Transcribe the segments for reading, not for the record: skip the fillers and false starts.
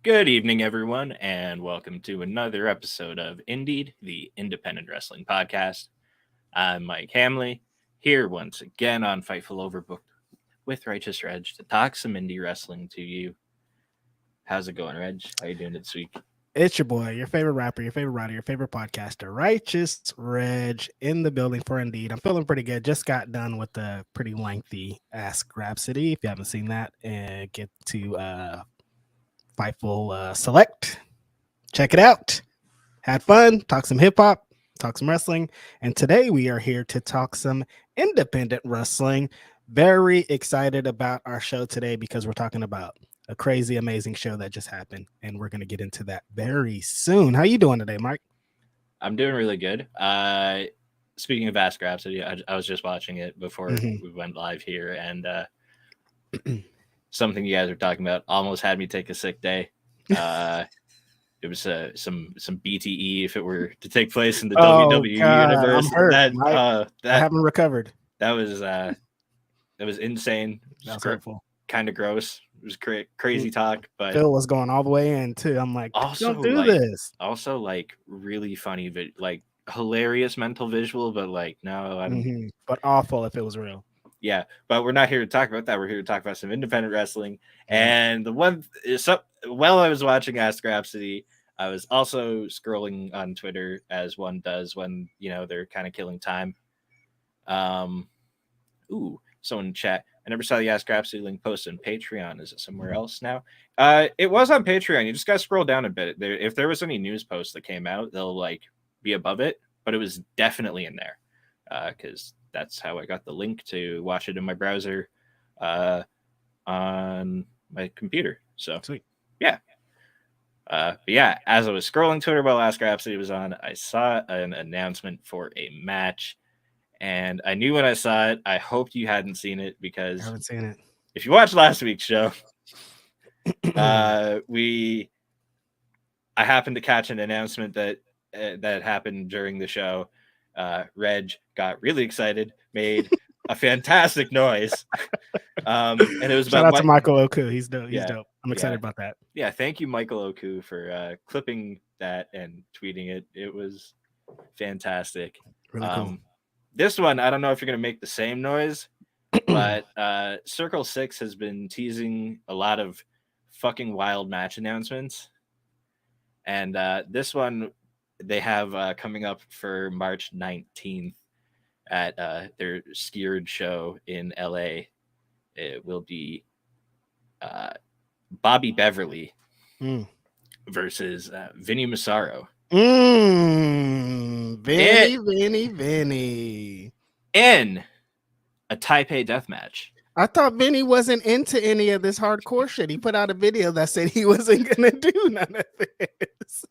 Good evening, everyone, and welcome to another episode of Indeed, the Independent Wrestling Podcast. I'm Mike Hamley, here once again on Fightful Overbooked with Righteous Reg to talk some indie wrestling to you. How's it going, Reg? How you doing this week? It's your boy, your favorite rapper, your favorite writer, your favorite podcaster, Righteous Reg in the building for Indeed. I'm feeling pretty good. Just got done with a pretty lengthy Ask Rhapsody. If you haven't seen that, and get to Fightful Select. Check it out. Had fun, talk some hip hop, talk some wrestling. And today we are here to talk some independent wrestling. Very excited about our show today because we're talking about a crazy, amazing show that just happened. And we're going to get into that very soon. How you doing today, Mike? I'm doing really good. Speaking of Ask Rhapsody, I was just watching it before we went live here, and something you guys were talking about almost had me take a sick day. It was some BTE if it were to take place in the WWE universe. I'm hurt, I haven't recovered. That was insane. That was kind of gross. It was crazy talk, but Phil was going all the way in too. I'm like, also don't do this. Also, like really funny, but like hilarious mental visual, but like no, but awful if it was real. Yeah, but we're not here to talk about that. We're here to talk about some independent wrestling. And the one is while I was watching Ask Rhapsody, I was also scrolling on Twitter as one does when they're kind of killing time. Someone in chat. I never saw the Ask Rhapsody link posted on Patreon. Is it somewhere else now? It was on Patreon. You just got to scroll down a bit. If there was any news posts that came out, they'll like be above it. But it was definitely in there because that's how I got the link to watch it in my browser on my computer. So sweet. Yeah. But yeah, as I was scrolling Twitter while Ask Rhapsody was on, I saw an announcement for a match. And I knew when I saw it, I hoped you hadn't seen it because I haven't seen it. If you watched last week's show, I happened to catch an announcement that happened during the show. Reg got really excited, made a fantastic noise, and it was shout out to Michael Oku. He's dope. He's dope. I'm excited about that. Yeah, thank you, Michael Oku, for clipping that and tweeting it. It was fantastic. Really cool. This one, I don't know if you're going to make the same noise, but Circle 6 has been teasing a lot of fucking wild match announcements. And this one they have coming up for March 19th at their Skirred show in LA. It will be Bobby Beverly versus Vinny Massaro. Vinny. In a Taipei death match. I thought Vinny wasn't into any of this hardcore shit. He put out a video that said he wasn't going to do none of this.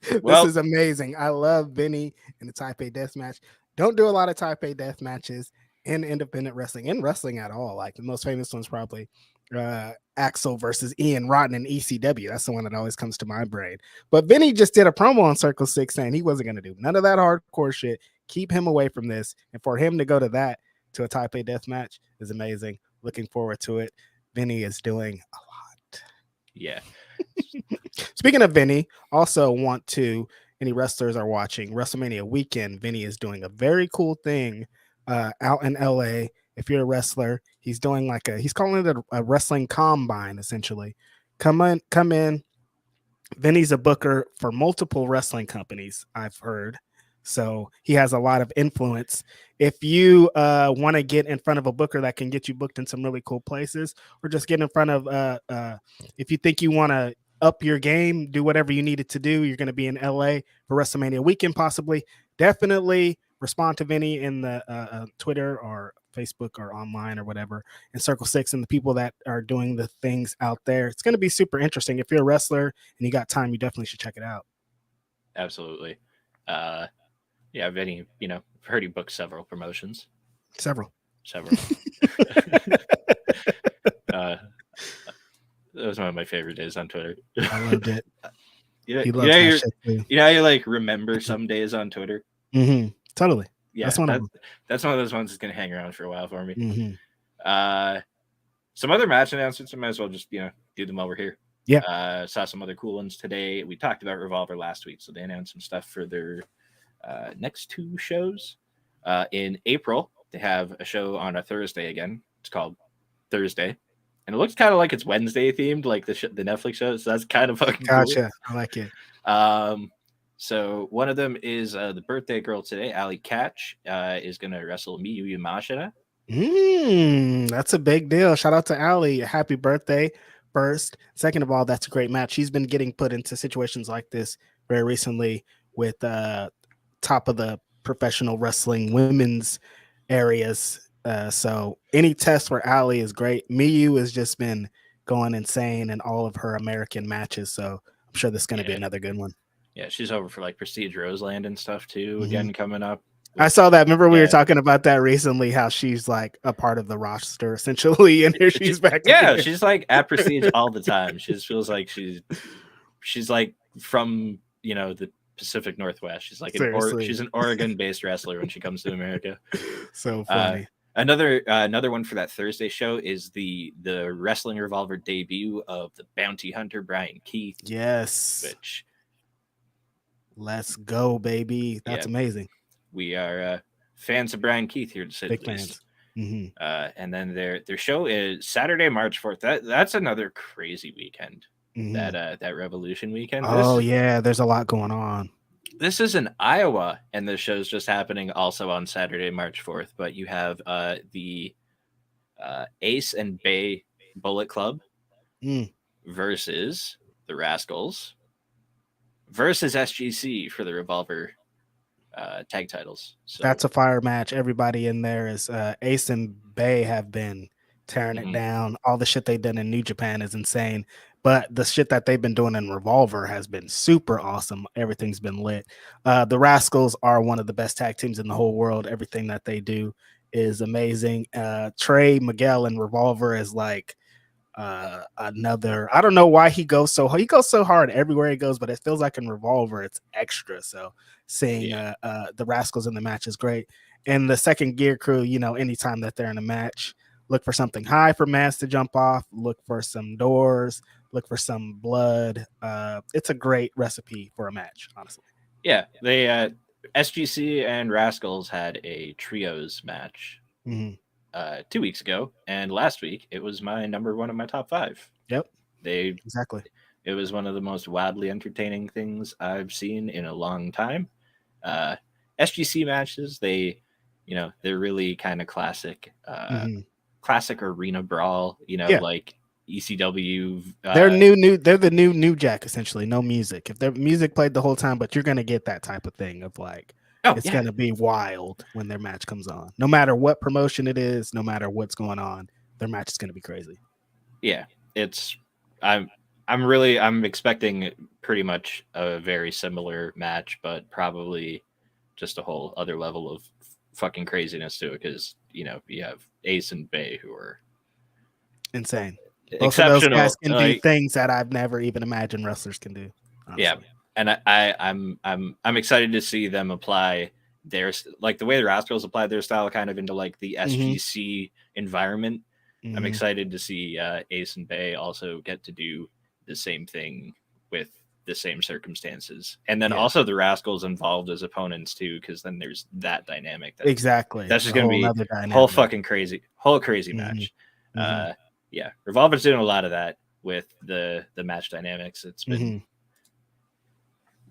This is amazing. I love Vinny in the Taipei death match. Don't do a lot of Taipei death matches in independent wrestling, in wrestling at all. Like the most famous one's probably Axel versus Ian Rotten in ECW. That's the one that always comes to my brain. But Vinny just did a promo on Circle 6 saying he wasn't going to do none of that hardcore shit. Keep him away from this. And for him to go to a Taipei death match is amazing. Looking forward to it. Vinny is doing a lot. Yeah. Speaking of Vinny, also want to, any wrestlers are watching WrestleMania weekend, Vinny is doing a very cool thing out in LA. If you're a wrestler, he's doing he's calling it a wrestling combine, essentially. Come in. Vinny's a booker for multiple wrestling companies, I've heard. So he has a lot of influence. If you want to get in front of a booker that can get you booked in some really cool places, or just get in front of, if you think you want to up your game, do whatever you needed to do, you're going to be in LA for WrestleMania weekend, possibly. Definitely respond to Vinny in the Twitter or Facebook or online or whatever, and Circle 6 and the people that are doing the things out there. It's going to be super interesting. If you're a wrestler and you got time, you definitely should check it out. Absolutely. Yeah, Vinny, I've heard he booked several promotions. Several. That was one of my favorite days on Twitter. I loved it. You like remember some days on Twitter. Totally. Yeah, that's one of those ones that's gonna hang around for a while for me. Some other match announcements. I might as well just do them while we're here. Yeah. Saw some other cool ones today. We talked about Revolver last week, so they announced some stuff for their next two shows. In April, they have a show on a Thursday again. It's called Thursday, and it looks kind of like it's Wednesday themed, like the Netflix show. So that's kind of fucking cool. Gotcha. I like it. So one of them is the birthday girl today, Ali Catch, is going to wrestle Miyu Yamashita. That's a big deal. Shout out to Ali. Happy birthday, first. Second of all, that's a great match. She's been getting put into situations like this very recently with top of the professional wrestling women's areas. So any test for Ali is great. Miyu has just been going insane in all of her American matches. So I'm sure this is going to be another good one. Yeah, she's over for like Prestige Roseland and stuff too. Mhm. Again, coming up. I saw that. Remember we were talking about that recently, how she's like a part of the roster essentially, and here she's back. Yeah, again. she's like at Prestige all the time. She just feels like she's like from the Pacific Northwest. She's like she's an Oregon-based wrestler when she comes to America. So funny. Another one for that Thursday show is the Wrestling Revolver debut of the Bounty Hunter Brian Keith. Yes. Which let's go, baby. That's amazing. We are fans of Brian Keith here to say big the least. Fans. And then their show is Saturday, March 4th. That's another crazy weekend. That Revolution weekend. Yeah, there's a lot going on. This is in Iowa, and the show's just happening also on Saturday, March 4th. But you have the Ace and Bay Bullet Club versus the Rascals versus SGC for the Revolver tag titles. So that's a fire match. Everybody in there is Ace and Bay have been tearing it down. All the shit they've done in New Japan is insane. But the shit that they've been doing in Revolver has been super awesome. Everything's been lit. The Rascals are one of the best tag teams in the whole world. Everything that they do is amazing. Trey Miguel in Revolver is like another. I don't know why he goes so hard everywhere he goes, but it feels like in Revolver it's extra. So seeing the Rascals in the match is great. And the Second Gear Crew, anytime that they're in a match, look for something high for mats to jump off. Look for some doors. Look for some blood. It's a great recipe for a match, honestly. Yeah, they SGC and Rascals had a trios match 2 weeks ago, and last week it was my number one of my top 5. Yep, exactly. It was one of the most wildly entertaining things I've seen in a long time. SGC matches, they're really kind of classic, classic arena brawl. Like ECW. They're they're the new Jack, essentially. No music. If their music played the whole time, but you're gonna get that type of thing of like it's gonna be wild when their match comes on. No matter what promotion it is, no matter what's going on, their match is gonna be crazy. Yeah, I'm expecting pretty much a very similar match, but probably just a whole other level of fucking craziness to it, because you have Ace and Bay, who are insane. Both of those guys can do things that I've never even imagined wrestlers can do. Honestly. Yeah, and I'm excited to see them apply their the way the Rascals apply their style kind of into like the SGC environment. I'm excited to see Ace and Bay also get to do the same thing with the same circumstances, and then also the Rascals involved as opponents too, because then there's that dynamic. That's just going to be a whole fucking crazy match. Yeah, Revolver's doing a lot of that with the match dynamics. It's been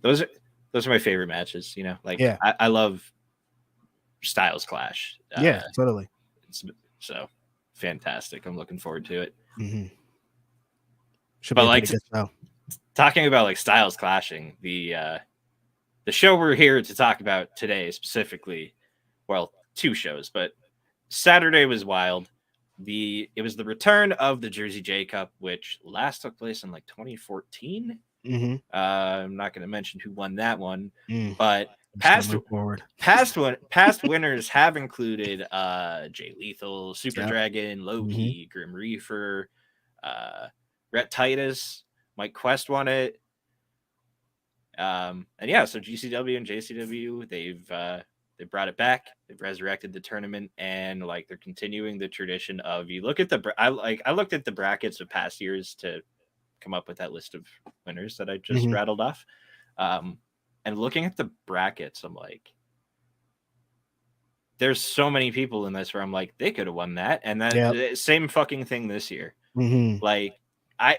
those are my favorite matches. I love Styles Clash. Totally. So fantastic. I'm looking forward to it. Should be a good show. Talking about like styles clashing, the show we're here to talk about today specifically, well, 2 shows, but Saturday was wild. It was the return of the Jersey J Cup, which last took place in like 2014. I'm not going to mention who won that one, but past winners have included Jay Lethal, Super Dragon, Low-Key, Grim Reaper, Rhett Titus, Mike Quest won it. And so GCW and JCW, they brought it back. They've resurrected the tournament, and like they're continuing the tradition of, you look at I looked at the brackets of past years to come up with that list of winners that I just Mhm. rattled off. And looking at the brackets, I'm like, there's so many people in this where I'm like, they could have won that. And that Yep. same fucking thing this year. Mhm. Like, I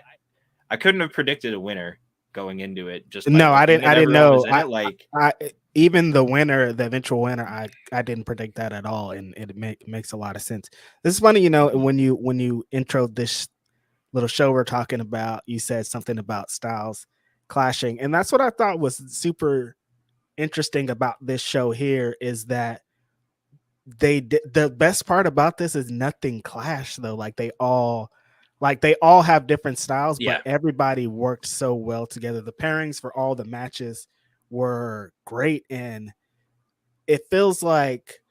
couldn't have predicted a winner going into it just by No, I looking didn't. at I didn't everyone was know. in it. Like, I even the winner, the eventual winner, I didn't predict that at all, and it makes a lot of sense. This is funny, Mhm. when you intro this little show we're talking about, you said something about styles clashing, and that's what I thought was super interesting about this show here is that the best part about this is nothing clash though. They all have different styles, but Yeah. everybody worked so well together. The pairings for all the matches were great, and it feels like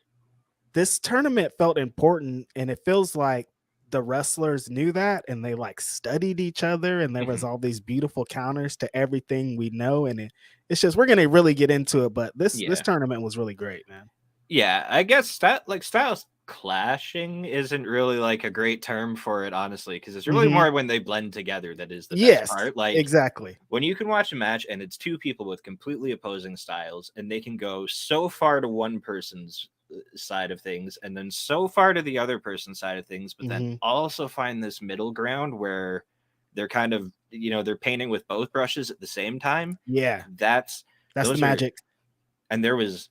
this tournament felt important, and it feels like the wrestlers knew that and they like studied each other, and there was Mhm. all these beautiful counters to everything we know, and it's just we're gonna really get into it, but this Yeah. tournament was really great, man. Yeah, I guess that like styles clashing isn't really like a great term for it, honestly, because it's really Mhm. more when they blend together that is the best Yes, part. Like exactly. when you can watch a match and it's two people with completely opposing styles and they can go so far to one person's side of things and then so far to the other person's side of things, but then Mhm. also find this middle ground where they're kind of, they're painting with both brushes at the same time. Yeah, That's that's the those are, magic. and there was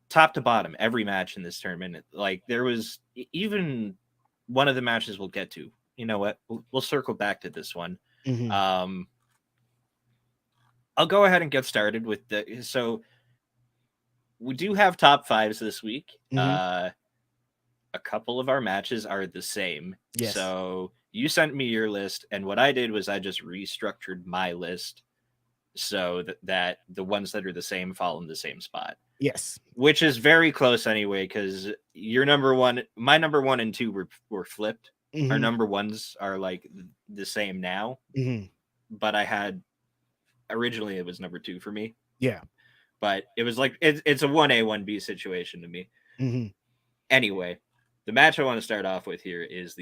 top to bottom every match in this tournament. Like there was even one of the matches we'll get to. You know what? We'll circle back to this one. Mhm. Um, I'll go ahead and get started with the. So we do have top fives this week. Mhm. A couple of our matches are the same. Yes. So you sent me your list, and what I did was I just restructured my list so that the ones that are the same fall in the same spot. Yes. Which is very close anyway, because your number one, my number one and two were flipped. Our Mhm. number ones are like the same now, Mhm. but I had originally it was number two for me, Yeah. but it was like it's a 1A 1B situation to me. Mhm. Anyway, the match I want to start off with here is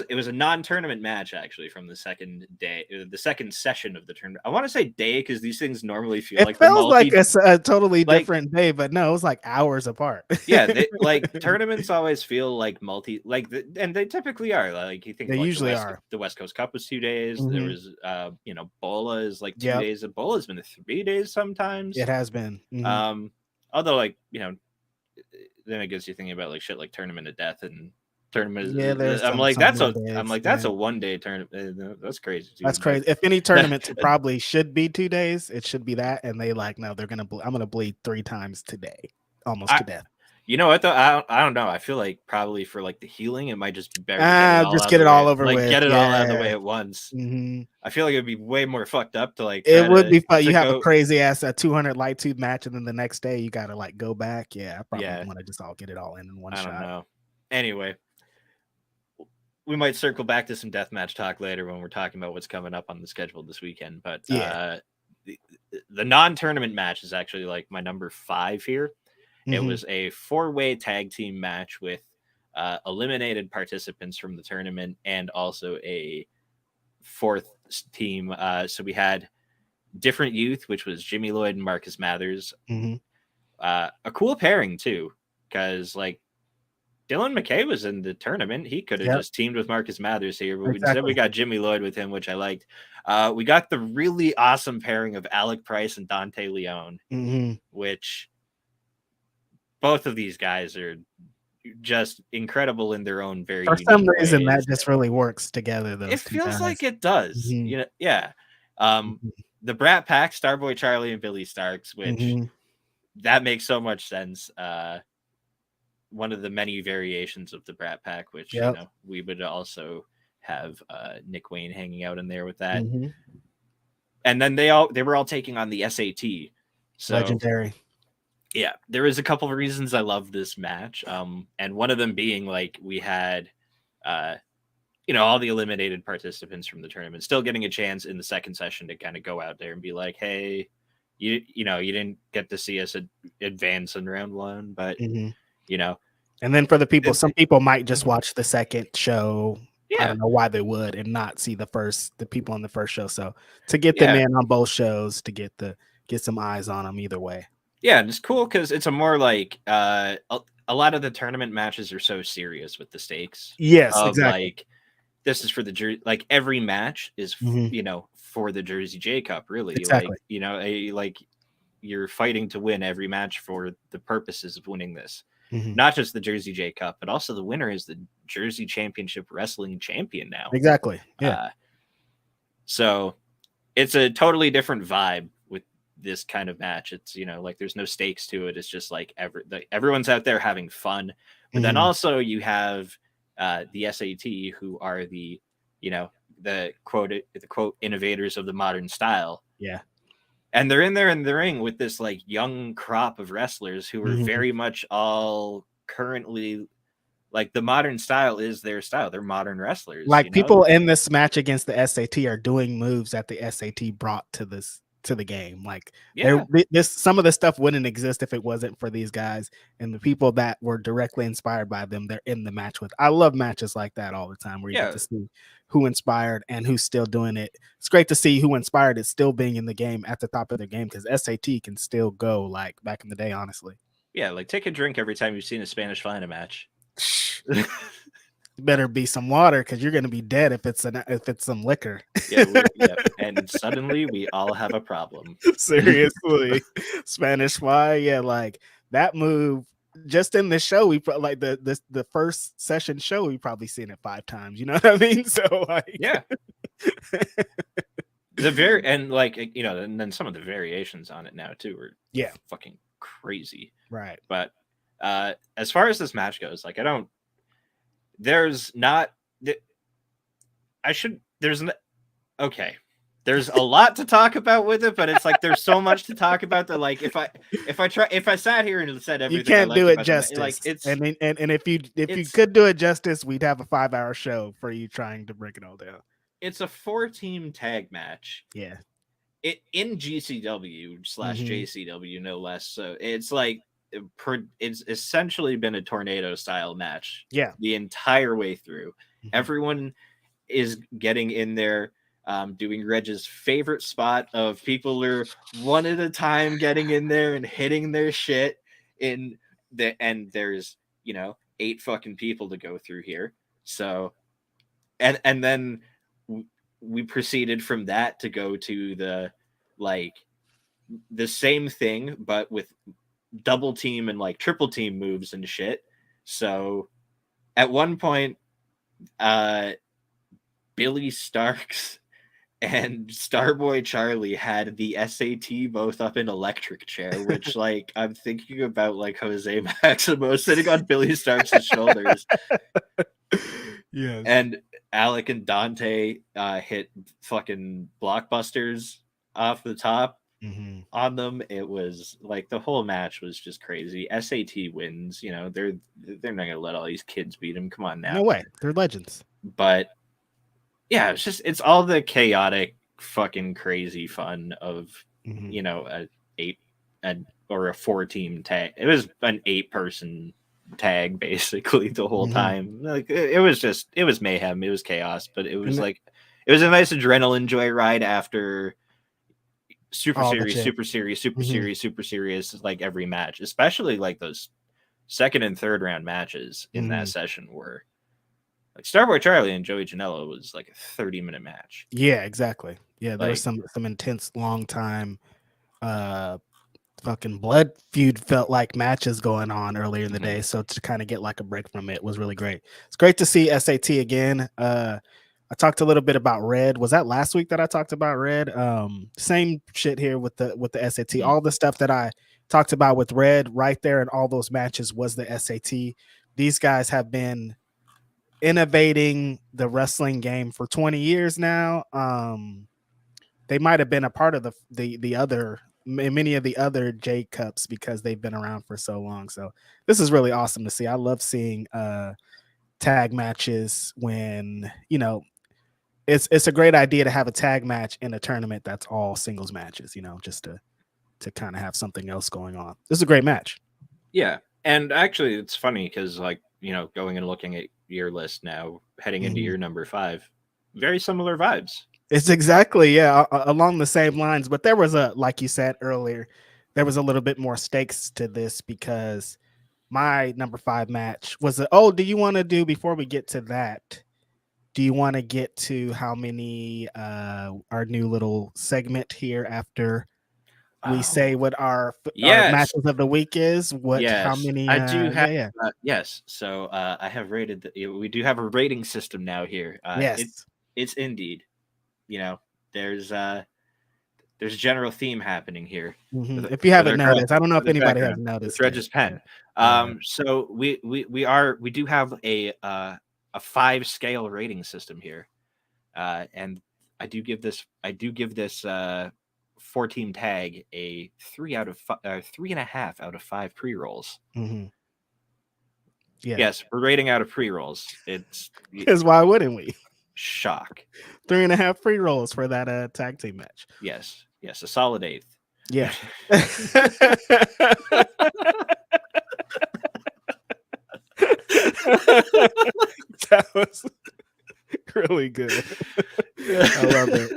it was a non-tournament match actually from the second day, the second session of the tournament. I want to say day because these things normally feel It like the feels like multi, a totally like different day, but no, it was like hours apart. yeah, they like tournaments always feel like and they typically are. Like you think They of like usually are. the West Coast Cup was 2 days. There Mhm. was Bola is like two Yep, days. Bola's been 3 days it sometimes. has been. Mhm. Um, Although like then it gets you thinking about like shit like Tournament of Death and Yeah, tournament. there's I'm like some I'm one-days, like that's yeah. a 1 day tournament. That's crazy, That's dude. But crazy. If any that, tournaments probably should be 2 days, it should be that, and they like, "No, they're gonna I'm gonna bleed 3 times today, almost I to death." You know what though? I don't know. I feel like probably for like the healing, it might just be better to get it all Just out of get the it all way. over Like with, get it all out of the yeah. way at once. Mhm. I feel like it'd be way more fucked up to like It try would be fun. to You have a go. crazy ass 200 light tube match, and then the next day you gotta like go back. Yeah, I probably Yeah, want to just all get it all in one I don't shot. know. Anyway, we might circle back to some deathmatch talk later when we're talking about what's coming up on the schedule this weekend. But Yeah. the, the non-tournament match is actually like my number 5 here. It Hmm. was a 4-way tag team match with eliminated participants from the tournament and also a fourth team. So we had Different Youth, which was Jimmy Lloyd and Marcus Mathers. Hmm. A cool pairing too, because like Dylan McKay was in the tournament. He could have Yep. just teamed with Marcus Mathers here, but instead we Exactly. got Jimmy Lloyd with him, which I liked. We got the really awesome pairing of Alec Price and Dante Leone, Hmm. which both of these guys are just incredible in their own very For some unique reason, that ways. just really works together. It Those two feels like guys. it does. Hmm. Yeah. Um, Hmm. the Brat Pack, Starboy Charlie and Billy Starks, which Hmm. that makes so much sense. One of the many variations of the Brat Pack, which Yep. we would also have Nick Wayne hanging out in there with that. Hmm. And then they were all taking on the SAT. So Legendary. yeah, there is a couple of reasons I love this match. And one of them being like we had all the eliminated participants from the tournament still getting a chance in the second session to kind of go out there and be like, hey, you didn't get to see us advance in round one, but Hmm. you know And then for the people, it, some people might just watch the second show I Yeah, don't know why they would and not see the people on the first show. So to get them yeah, in on both shows, to get some eyes on them either way. yeah. And it's cool because it's a more like a lot of the tournament matches are so serious with the stakes Yes, of exactly. like this is for the jersey. Like every match is Mhm. for the Jersey J Cup. Really, like Exactly. like you're fighting to win every match for the purposes of winning this. Mhm. Not just the Jersey J Cup, but also the winner is the Jersey Championship Wrestling champion now. Exactly. Yeah. Uh, so it's a totally different vibe with this kind of match. It's like there's no stakes to it. It's just like everyone's out there having fun. But then Mhm. also you have the SAT, who are you know the quote innovators of the modern style, Yeah. and they're in there in the ring with this like young crop of wrestlers who are Mhm. very much all currently like the modern style is their style. They're modern wrestlers, Like people in this match against the SAT are doing moves that the SAT brought to the game. Like Yeah, this some of the stuff wouldn't exist if it wasn't for these guys and the people that were directly inspired by them. They're in the match with. I love matches like that all the time where you get yeah, to see who inspired and who's still doing it. It's great to see who inspired is still being in the game at the top of their game because SAT can still go like back in the day, honestly. yeah. Like take a drink every time you've seen a Spanish Fly in a match. Better be some water because you're gonna be dead if it's some liquor. Yeah, and suddenly we all have a problem. Seriously, Spanish Fly, yeah, like that move. Just in the show, like the first session show, we probably seen it 5 times. You know what I mean? So like, Yeah, the very and like and then some of the variations on it now too are yeah, fucking crazy. right. But as far as this match goes, like I don't. There's not. I should. There's no, okay. There's a lot to talk about with it, but it's like there's so much to talk about that like if I sat here and said You everything I can't do liked it about the like justice, and if you it's could do it justice, we'd have a 5 hour show for you trying to break it all down. it's a 4-team tag match. Yeah. It in GCW slash Mhm. JCW no less. So it's like it's essentially been a tornado style match Yeah. the entire way through. Mhm. Everyone is getting in there, doing Reg's favorite spot of people are one at a time getting in there and hitting their shit and there's 8 fucking people to go through here. So and then we proceeded from that to go to like the same thing but with double team and like triple team moves and shit. So at one point Billy Starks and Starboy Charlie had the SAT both up in electric chair, which like I'm thinking about like Jose Maximo sitting on Billy Starks' shoulders. Yes. And Alec and Dante hit fucking blockbusters off the top Mhm. on them. It was like the whole match was just crazy. SAT wins, they're not gonna let all these kids beat them. Come on now. No way. They're legends. But yeah, it's all the chaotic, fucking crazy fun of Mhm. a eight or a 4-team tag. It was an 8-person tag basically the whole Mhm. time. Like it was mayhem, it was chaos, but it was And like it was a nice adrenaline joyride after super all the serious, shit. super serious, super Mhm. serious, super serious. Like every match, especially like those second and third round matches in that Mhm. session were like Starboy Charlie and Joey Janela was like a 30-minute match. Yeah, exactly. Yeah, there was Like, some intense long time uh fucking blood feud felt like matches going on earlier in the mhm. day. So to kind of get like a break from it was really great. It's great to see SAT again. I talked a little bit about Red. Was that last week that I talked about Red? Same shit here with the SAT. Mhm. All the stuff that I talked about with Red right there in all those matches was the SAT. These guys have been innovating the wrestling game for 20 years now. They might have been a part of the other many of the other J Cups because they've been around for so long. So this is really awesome to see. I love seeing tag matches when it's a great idea to have a tag match in a tournament that's all singles matches, just to kind of have something else going on. This is a great match. Yeah. And actually, it's funny because, like, going and looking at your list now, heading into Mhm. your number 5, very similar vibes. It's exactly, yeah, along the same lines. But there was like you said earlier, there was a little bit more stakes to this because my number 5 match was oh, do you want to do before we get to that? Do you want to get to how many our new little segment here after we say Oh, what our yes. matches of the week is? What how Yes. many I do have, yeah. yes. So I have rated, we do have a rating system now here. Yes. It's indeed, you know, there's general theme happening here If you for haven't the noticed, I don't know if for the anybody has background with noticed it. Reg's pen. Yeah. So we do have a 5 scale rating system here, and I do give this 14 tag a 3.5 out of 5 pre rolls. hmm Yeah. Yes, we're rating out of pre rolls. It's Because why wouldn't we? shock. 3.5 free rolls for that tag team match. Yes, a solid eighth. Yeah. That was really good. I love it.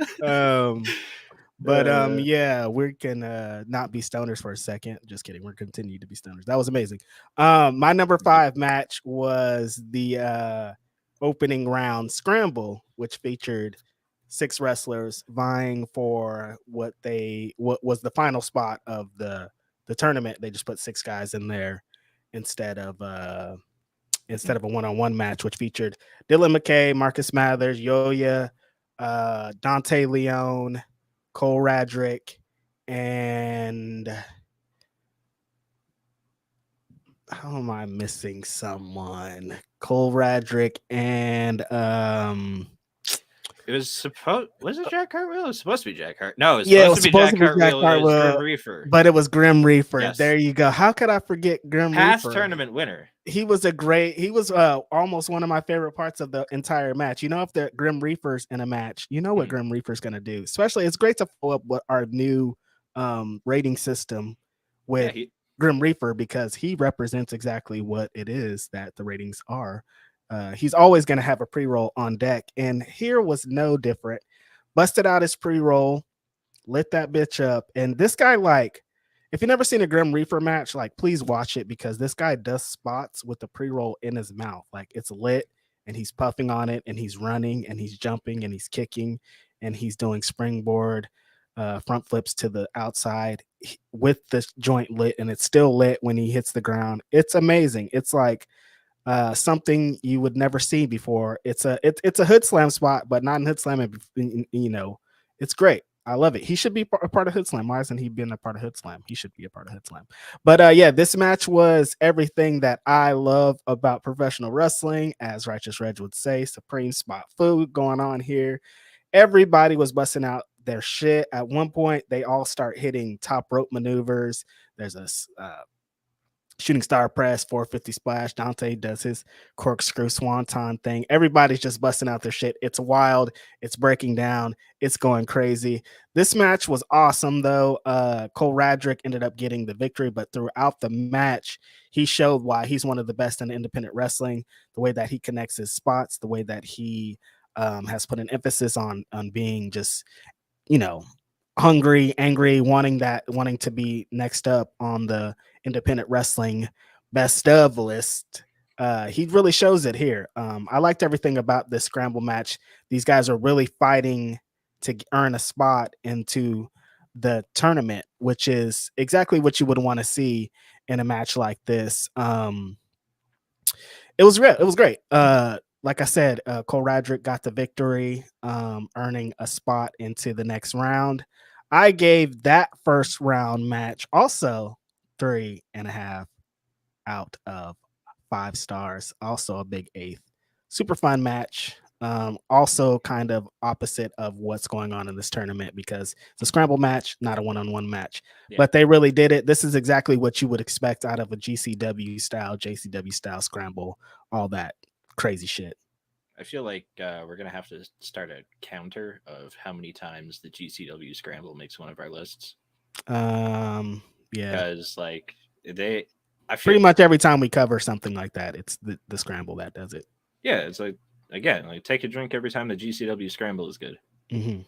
But yeah, we can not be stoners for a second. Just kidding. We're continue to be stoners. That was amazing. My number 5 match was the opening round scramble, which featured 6 wrestlers vying for what was the final spot of the tournament. They just put 6 guys in there instead of a one-on-one match, which featured Dylan McKay, Marcus Mathers, Yoya, Dante Leone, Cole Radrick, and how am I missing someone? Cole Radrick and It was it Jack Cartwheel? It was supposed to be Jack Hart. No, it was yeah, it supposed to was be supposed Jack to be Jack Cartwheel. It was Grim Hartwell, Reaper. but it was Grim Reaper. Yes. There you go. How could I forget Grim Past Reaper? tournament winner. He was almost one of my favorite parts of the entire match. You know, if the Grim Reaper's in a match, you know what Grim Reaper's gonna do. Especially, it's great to follow up with our new rating system with Grim Reaper because he represents exactly what it is that the ratings are. He's always gonna have a pre-roll on deck, and here was no different. Busted out his pre-roll, lit that bitch up, and this guy like if you've never seen a Grim Reaper match, like please watch it because this guy does spots with the pre-roll in his mouth. Like it's lit and he's puffing on it and he's running and he's jumping and he's kicking and he's doing springboard front flips to the outside with this joint lit and it's still lit when he hits the ground. It's amazing. It's like something you would never see before. It's a hood slam spot, but not in hood slam. You know, it's great. I love it. He should be a part of Hood Slam. Why hasn't he been a part of Hood Slam? He should be a part of Hood Slam. But yeah, this match was everything that I love about professional wrestling, as Righteous Reg would say. Supreme spot food going on here. Everybody was busting out their shit. At one point, they all start hitting top rope maneuvers. There's a shooting star press, 450 splash. Dante does his corkscrew swanton thing. Everybody's just busting out their shit. It's wild. It's breaking down. It's going crazy. This match was awesome, though. Cole Radrick ended up getting the victory, but throughout the match, he showed why he's one of the best in independent wrestling. The way that he connects his spots, the way that he has put an emphasis on being just, you know, hungry, angry, wanting to be next up on the independent wrestling best of list. He really shows it here. I liked everything about this scramble match. These guys are really fighting to earn a spot into the tournament, which is exactly what you would want to see in a match like this. It was great. It was great. Like I said, Cole Radrick got the victory, earning a spot into the next round. I gave that first round match also 3.5 out of 5 stars. Also a big eighth. Super fun match. Also kind of opposite of what's going on in this tournament because it's a scramble match, not a one-on-one match. Yeah. But they really did it. This is exactly what you would expect out of a GCW style, JCW style scramble, all that crazy shit. I feel like we're gonna have to start a counter of how many times the GCW scramble makes one of our lists. Yeah, because like I feel Pretty much every time we cover something like that, it's the scramble that does it. yeah, it's like again, like take a drink every time the GCW scramble is good. We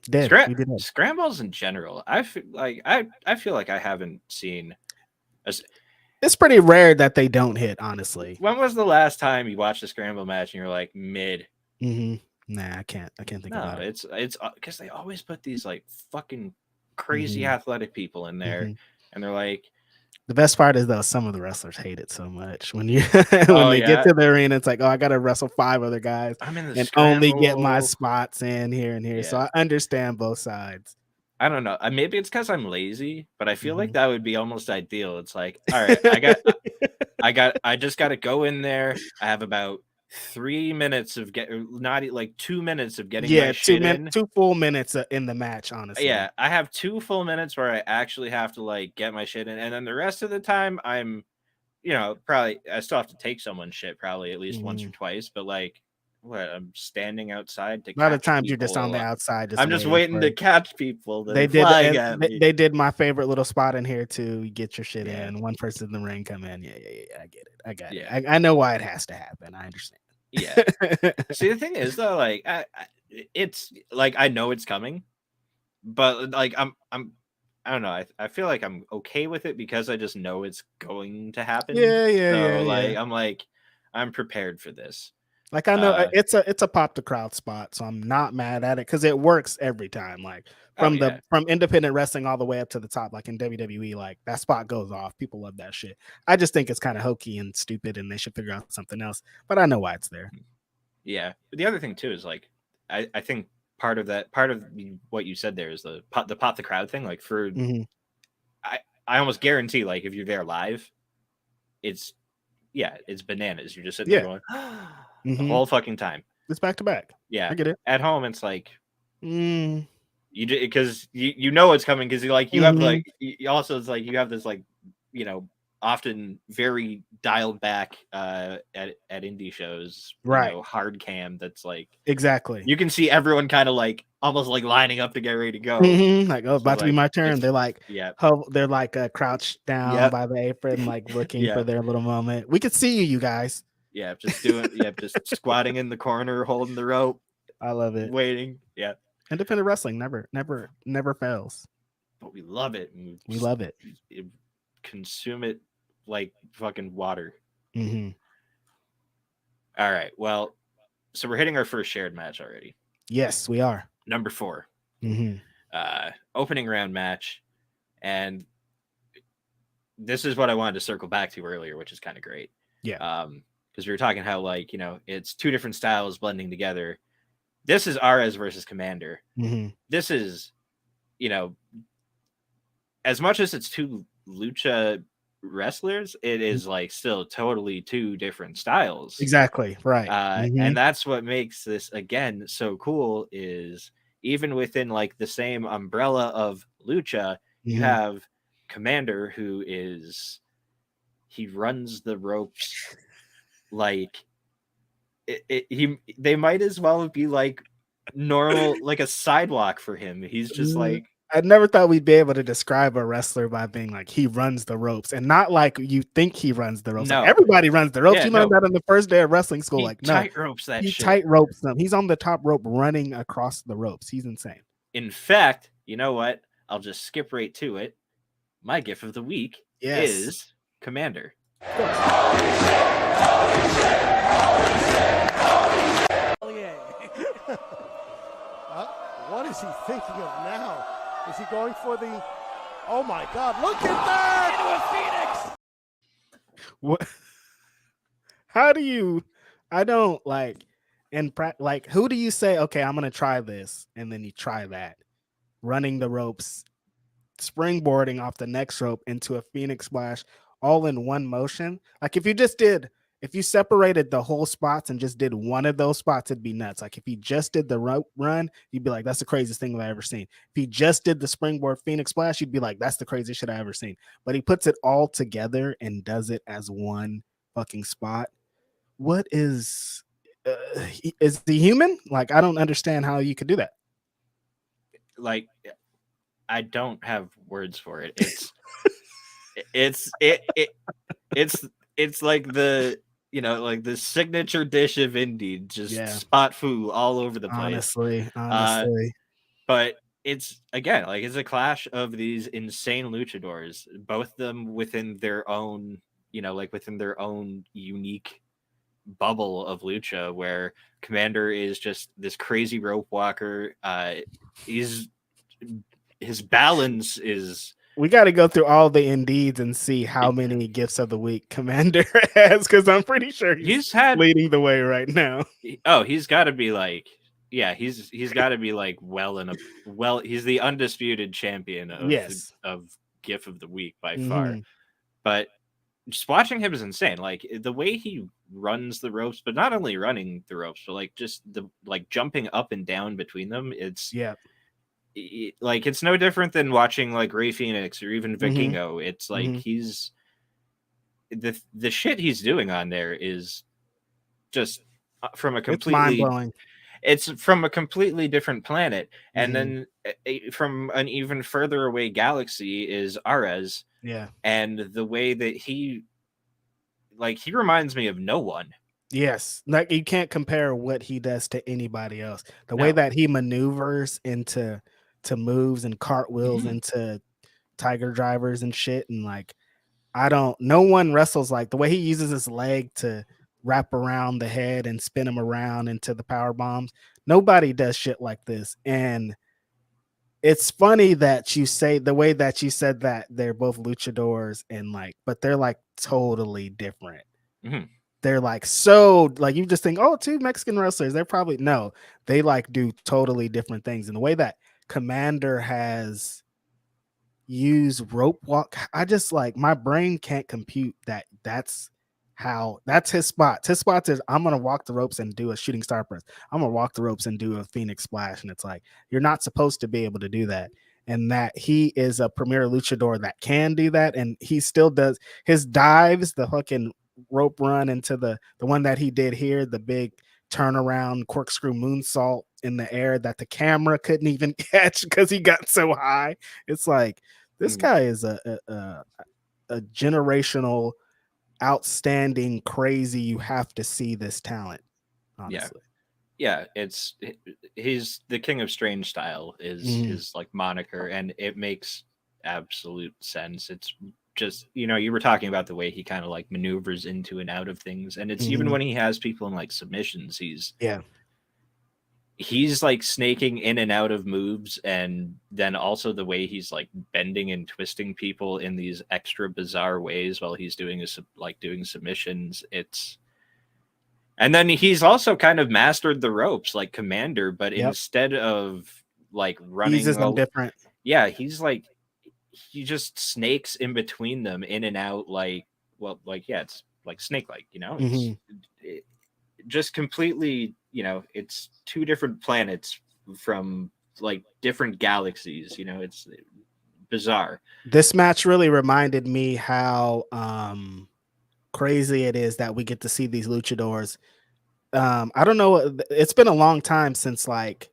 did. Scrambles in general, I feel like I haven't seen. It's pretty rare that they don't hit. Honestly, When was the last time you watched a scramble match and you're like mid? Nah, I can't think about it. It's because they always put these like fucking crazy athletic people in there, and they're like. The best part is though, some of the wrestlers hate it so much when you when they get to the arena, it's like, oh, I gotta wrestle 5 other guys I'm in the and scramble. only get my spots in here and here. Yeah. So I understand both sides. I don't know. Maybe it's because I'm lazy, but I feel like that would be almost ideal. It's like, all right, I just got to go in there. I have about 3 minutes of not like 2 minutes of getting my shit in. 2 full minutes in the match, honestly. Yeah, I have 2 full minutes where I actually have to like get my shit in, and then the rest of the time I'm, probably I still have to take someone's shit probably at least once or twice, but like. What I'm standing outside to. A lot of times you're just on the outside. I'm just waiting to catch people. They did my favorite little spot in here to get your shit in. One person in the ring come in. Yeah. I get it. I got it. I know why it has to happen. I understand. Yeah. See, the thing is though, like, it's like I know it's coming, but like I don't know. I feel like I'm okay with it because I just know it's going to happen. I'm prepared for this. Like I know it's a pop the crowd spot, so I'm not mad at it because it works every time. Like from independent wrestling all the way up to the top, like in WWE, like that spot goes off. People love that shit. I just think it's kind of hokey and stupid, and they should figure out something else. But I know why it's there. Yeah, but the other thing too is like I think part of what you said there is the pop the crowd thing. Like for I almost guarantee like if you're there live, it's bananas. You're just sitting there going. The whole fucking time. It's back to back. Yeah, I get it. At home, it's like you because you know it's coming because you have like also it's like you have this like often very dialed back at indie shows, right? Hard cam that's like exactly. You can see everyone kind of like almost like lining up to get ready to go. Like about to be my turn. They're like they're like crouched down by the apron, like looking for their little moment. We could see you guys. Yeah, just just squatting in the corner, holding the rope. I love it. Waiting. Yeah. Independent wrestling never fails. But we love it. We love it. Consume it like fucking water. All right. Well, so we're hitting our first shared match already. Yes, we are. Number 4. Opening round match. And this is what I wanted to circle back to earlier, which is kind of great. Yeah. Because we were talking how like it's 2 different styles blending together. This is Ares versus Commander. This is as much as it's 2 lucha wrestlers, it is like still totally 2 different styles. Exactly right. And that's what makes this again so cool is even within like the same umbrella of lucha, you have Commander who he runs the ropes. Like they might as well be like normal, like a sidewalk for him. He's just like I never thought we'd be able to describe a wrestler by being like he runs the ropes and not like you think he runs the ropes. No, like, everybody runs the ropes. You learned that on the first day of wrestling school. He tight ropes that he shit. Tight ropes them. He's on the top rope running across the ropes. He's insane. In fact, you know what? I'll just skip right to it. My gift of the week is Commander. What is he thinking of now? Is he going for the? Oh my God! Look at that! Into a Phoenix. What? How do you? I don't like. Like, who do you say? Okay, I'm gonna try this, and then you try that, running the ropes, springboarding off the next rope into a Phoenix splash, all in one motion. Like if you separated the whole spots and just did one of those spots, it'd be nuts. Like if he just did the rope run, you'd be like, that's the craziest thing I've ever seen. If he just did the springboard Phoenix splash, you'd be like, that's the craziest shit I've ever seen. But he puts it all together and does it as one fucking spot. What is he human? Like, I don't understand how you could do that. Like, I don't have words for it. it's like the like the signature dish of indie, just Yeah. spot foo all over the place. Honestly. But it's again like it's a clash of these insane luchadors, both of them within their own, like within their own unique bubble of lucha, where Commander is just this crazy rope walker. He's his balance is We got to go through all the indeeds and see how many gifts of the week Commander has, because I'm pretty sure he's had leading the way right now. he's got to be like he's got to be like he's the undisputed champion of Yes. of GIF of the week by far. Mhm. But just watching him is insane. Like the way he runs the ropes, but not only running the ropes, but like just the like jumping up and down between them. It's Yeah. like it's no different than watching like Ray Phoenix or even Mhm. Vikingo. It's like Mhm. he's the shit he's doing on there is just from a It's mind completely blowing. it's from a completely different planet. And Mhm. then from an even further away galaxy is Ares. Yeah. And the way that he reminds me of no one. Yes. Like you can't compare what he does to anybody else. The way No. that he maneuvers into moves and cartwheels Mhm. into tiger drivers and shit, and like no one wrestles like the way he uses his leg to wrap around the head and spin him around into the power bombs. Nobody does shit like this. And it's funny that you say the way that you said that they're both luchadors and like, but they're like totally different. Mhm. They're like, so like you just think, oh, two Mexican wrestlers. They're probably no, they like do totally different things. And the way that Commander has use rope walk, I just like my brain can't compute that's his spot. His spot is I'm gonna walk the ropes and do a shooting star press. I'm gonna walk the ropes and do a Phoenix splash. And it's like you're not supposed to be able to do that. And that he is a premier luchador that can do that, and he still does his dives, the fucking rope run into the one that he did here, the big turnaround corkscrew moonsault in the air that the camera couldn't even catch because he got so high. It's like this guy is a generational, outstanding, crazy. You have to see this talent, honestly. Yeah, he's the king of strange style is his like moniker, and it makes absolute sense. It's just you were talking about the way he kind of like maneuvers into and out of things, and it's even when he has people in like submissions, he's like snaking in and out of moves, and then also the way he's like bending and twisting people in these extra bizarre ways while he's doing doing submissions. And then he's also kind of mastered the ropes like Commander, but instead of like running, uses them different. Yeah, he's like he just snakes in between them, in and out, it's like snake like, it's just completely, it's two different planets from like different galaxies, it's bizarre. This match really reminded me how crazy it is that we get to see these luchadors. I don't know, it's been a long time since like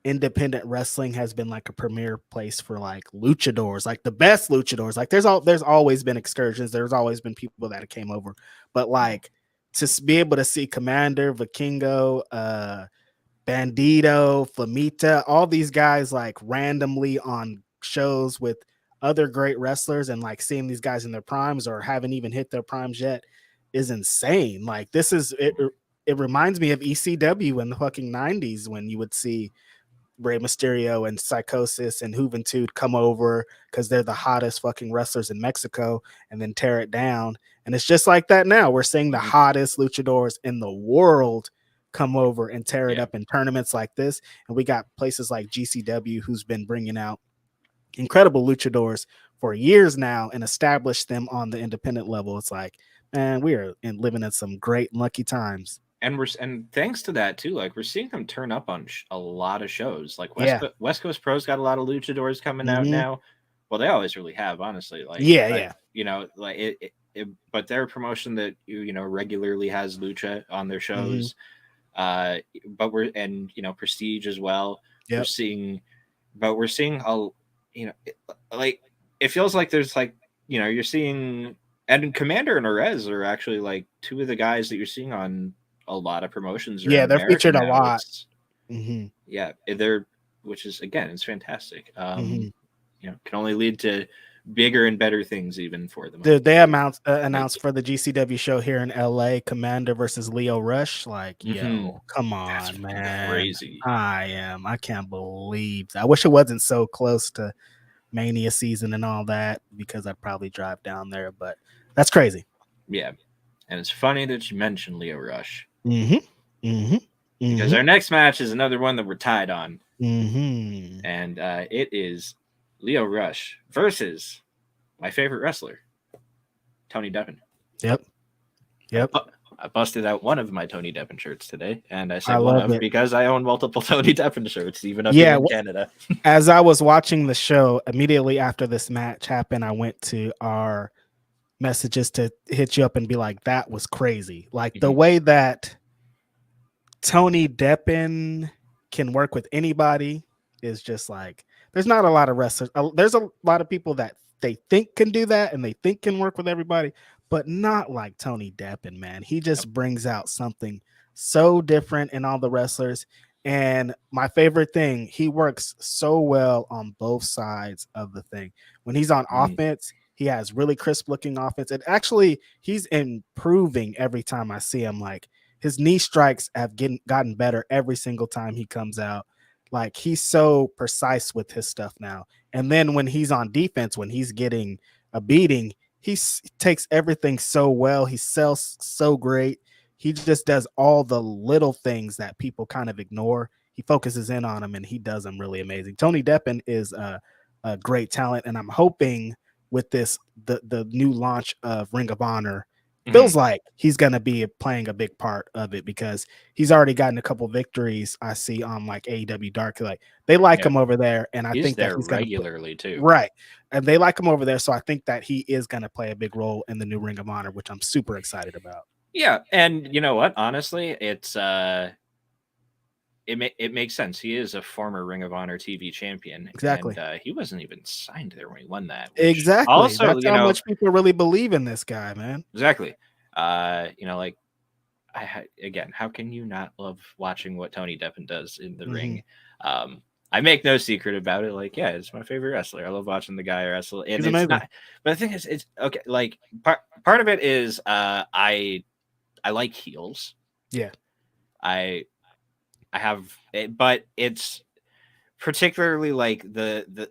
independent wrestling has been like a premier place for like luchadors, like the best luchadors. Like there's always been excursions, there's always been people that came over, but like to be able to see Commander, Vikingo, Bandito, Flamita, all these guys like randomly on shows with other great wrestlers, and like seeing these guys in their primes or haven't even hit their primes yet is insane. Like this is it reminds me of ECW in the fucking 90s when you would see Rey Mysterio and Psychosis and Juventud come over because they're the hottest fucking wrestlers in Mexico and then tear it down. And it's just like that now. We're seeing the hottest luchadors in the world come over and tear it up in tournaments like this. And we got places like GCW who's been bringing out incredible luchadors for years now and established them on the independent level. It's like, man, we are living in some great lucky times. And thanks to that too, like we're seeing them turn up on a lot of shows. Like West Coast Pro's got a lot of luchadors coming out now. Well, they always really have, honestly. Like but they're a promotion that regularly has lucha on their shows. But Prestige as well. We're seeing a like it feels like there's like you're seeing And Commander and Orez are actually like two of the guys that you're seeing on a lot of promotions Yeah, around they're America featured a now. lot. It's Mm-hmm. yeah, they're which is again, it's fantastic. Mm-hmm. You know, can only lead to bigger and better things even for them. Did they announced Like, for the GCW show here in LA, Commander versus Leo Rush? Like, yo, come that's on, fucking man. crazy. I can't believe that. I wish it wasn't so close to Mania season and all that, because I'd probably drive down there, but that's crazy. Yeah. And it's funny that you mentioned Leo Rush. Mm-hmm. Mm-hmm. Because our next match is another one that we're tied on. Mm-hmm. And it is Leo Rush versus my favorite wrestler, Tony Deppen. Yep. I busted out one of my Tony Deppen shirts today, and I say I one love of it. because I own multiple Tony Deppen shirts, even up here in Canada. As I was watching the show, immediately after this match happened, I went to our messages to hit you up and be like, that was crazy. Like the way that Tony Deppen can work with anybody is just like, there's not a lot of wrestlers. There's a lot of people that they think can do that and they think can work with everybody, but not like Tony Deppen, man. He just brings out something so different in all the wrestlers. And my favorite thing, he works so well on both sides of the thing. When he's on offense, he has really crisp looking offense. And actually, he's improving every time I see him. Like, his knee strikes have gotten better every single time he comes out. Like, he's so precise with his stuff now. And then when he's on defense, when he's getting a beating, he takes everything so well. He sells so great. He just does all the little things that people kind of ignore. He focuses in on them and he does them really amazing. Tony Deppen is a great talent. And I'm hoping with this, the new launch of Ring of Honor, feels like he's going to be playing a big part of it, because he's already gotten a couple victories I see on like AEW Dark. Like, they like him over there, and I think that he's regularly too. Right. And they like him over there, so I think that he is going to play a big role in the new Ring of Honor, which I'm super excited about. Yeah, and you know what? Honestly, it's it makes sense. He is a former Ring of Honor TV champion. Exactly. And he wasn't even signed there when he won that. Exactly. Also, that's how much people really believe in this guy, man. Exactly. You know, like, again, how can you not love watching what Tony Deppen does in the ring? I make no secret about it. Like, yeah, it's my favorite wrestler. I love watching the guy wrestle. And He's it's amazing. not, but the thing is, it's okay. Like, part of it is I like heels. Yeah. I have it, but it's particularly like the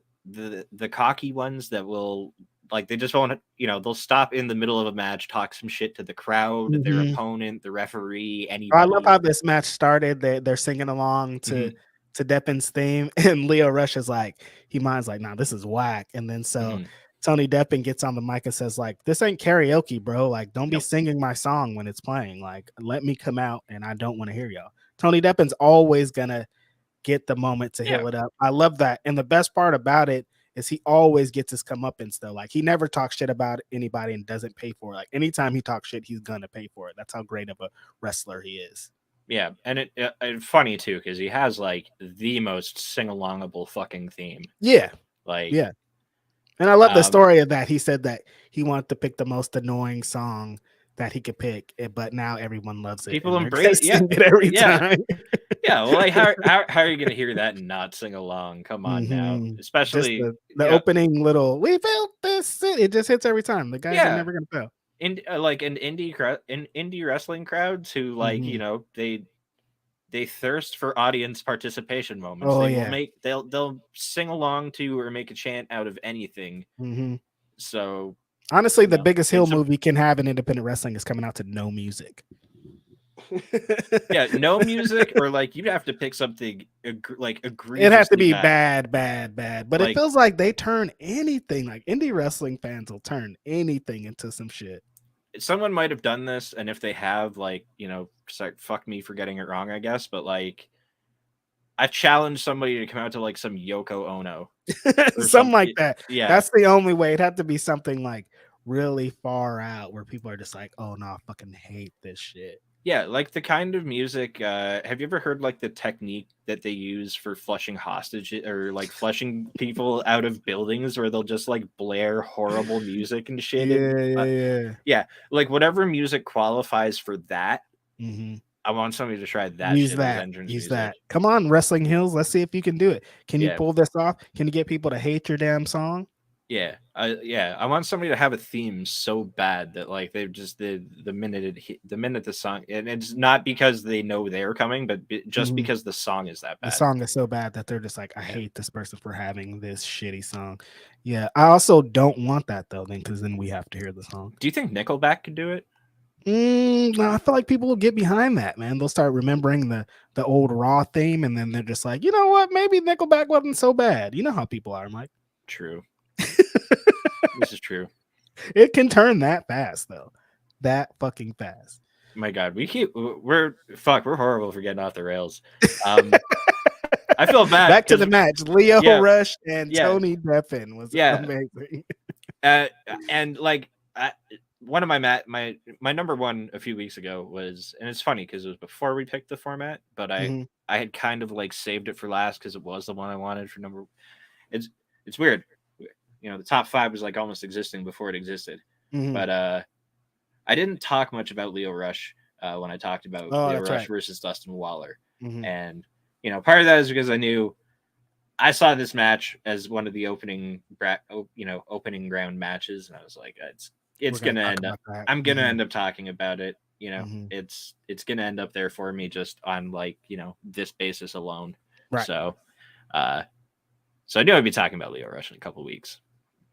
cocky ones that will, like, they just won't, you know, they'll stop in the middle of a match, talk some shit to the crowd, their opponent, the referee, anybody. I love how this match started. They're singing along to Deppen's theme, and Leo Rush is like, he minds like, nah, this is whack. And then so Tony Deppen gets on the mic and says, like, this ain't karaoke, bro. Like, don't be singing my song when it's playing. Like, let me come out, and I don't want to hear y'all. Tony Deppen's always gonna get the moment to heal it up. I love that. And the best part about it is he always gets his comeuppance though. Like, he never talks shit about anybody and doesn't pay for it. Like, anytime he talks shit, he's gonna pay for it. That's how great of a wrestler he is. Yeah, and it's funny too, because he has like the most sing-alongable fucking theme. Yeah, like, yeah. And I love the story of that. He said that he wanted to pick the most annoying song that he could pick, but now everyone loves it. People embrace it every time. Yeah, well, like, how are you gonna hear that and not sing along? Come on now, especially just the opening little "We built this city." It just hits every time. The guys are never gonna fail. In like in indie wrestling crowds who, like, you know, they thirst for audience participation moments. They'll sing along to or make a chant out of anything. So honestly, the biggest heel movie can have in independent wrestling is coming out to no music. Yeah, no music, or like you'd have to pick something like egregiously it has to be bad. But like, it feels like they turn anything, like indie wrestling fans will turn anything into some shit. Someone might have done this, and if they have, like, you know, fuck me for getting it wrong, I guess, but like, I've challenged somebody to come out to like some Yoko Ono something like that. Yeah, that's the only way. It'd have to be something like really far out where people are just like, oh no, I fucking hate this shit. Yeah, like the kind of music. Have you ever heard like the technique that they use for flushing hostages or like flushing people out of buildings, where they'll just like blare horrible music and shit? Yeah. Yeah, like whatever music qualifies for that. Mm-hmm. I want somebody to try that shit as entrance Use music. that. Come on, Wrestling Hills. Let's see if you can do it. Can you Yeah. pull this off? Can you get people to hate your damn song? Yeah, I want somebody to have a theme so bad that like they've just the minute the minute the song, and it's not because they know they're coming, but just because the song is that bad. The song is so bad that they're just like, I Yeah. hate this person for having this shitty song. Yeah, I also don't want that though, then because then we have to hear the song. Do you think Nickelback could do it? No, I feel like people will get behind that, man. They'll start remembering the old Raw theme, and then they're just like, you know what? Maybe Nickelback wasn't so bad. You know how people are, Mike. True. This is true. It can turn that fast, though. That fucking fast. My God, we're horrible for getting off the rails. I feel bad. Back to the match. Leo Rush and Tony Deppen was amazing. And like one of my number one a few weeks ago was, and it's funny because it was before we picked the format, but I had kind of like saved it for last because it was the one I wanted for number. It's weird. You know, the top 5 was like almost existing before it existed. But I didn't talk much about Leo Rush when I talked about Leo Rush versus Dustin Waller. And, you know, part of that is because I saw this match as one of the opening ground matches. And I was like, it's going to end up, I'm going to end up talking about it. You know, it's going to end up there for me just on like, you know, this basis alone. Right. So I knew I'd be talking about Leo Rush in a couple of weeks.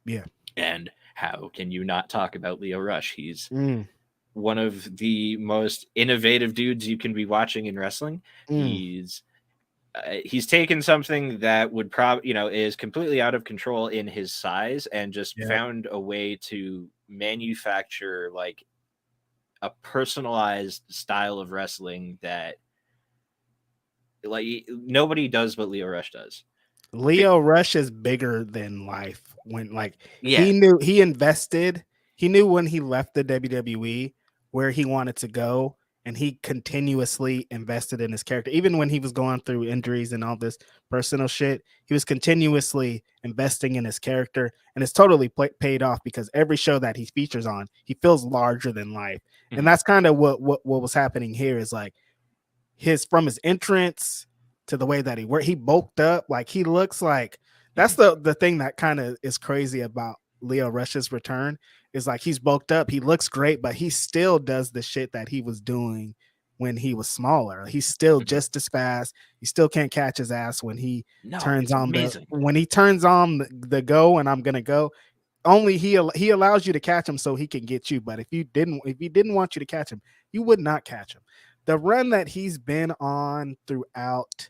Yeah. And how can you not talk about Leo Rush? He's one of the most innovative dudes you can be watching in wrestling. He's taken something that would probably, you know, is completely out of control in his size and just found a way to manufacture like a personalized style of wrestling that like nobody does what Leo Rush does. Leo Rush is bigger than life. When like he knew when he left the WWE where he wanted to go, and he continuously invested in his character. Even when he was going through injuries and all this personal shit, he was continuously investing in his character, and it's totally paid off because every show that he features on, he feels larger than life. And that's kind of what was happening here is like from his entrance to the way that he bulked up, like he looks like that's the thing that kind of is crazy about Leo Rush's return is like he's bulked up, he looks great, but he still does the shit that he was doing when he was smaller. He's still just as fast. He still can't catch his ass when he turns on the go and I'm gonna go. Only he allows you to catch him so he can get you. But if he didn't want you to catch him, you would not catch him. The run that he's been on throughout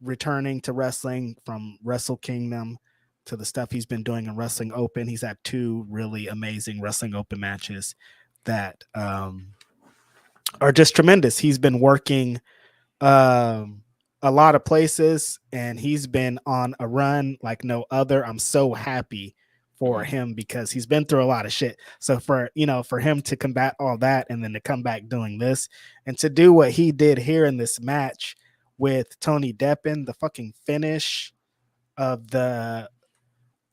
returning to wrestling from Wrestle Kingdom to the stuff he's been doing in Wrestling Open, he's had 2 really amazing Wrestling Open matches that are just tremendous. He's been working a lot of places and he's been on a run like no other. I'm so happy for him because he's been through a lot of shit. So for him to combat all that and then to come back doing this and to do what he did here in this match with Tony Deppen, the fucking finish of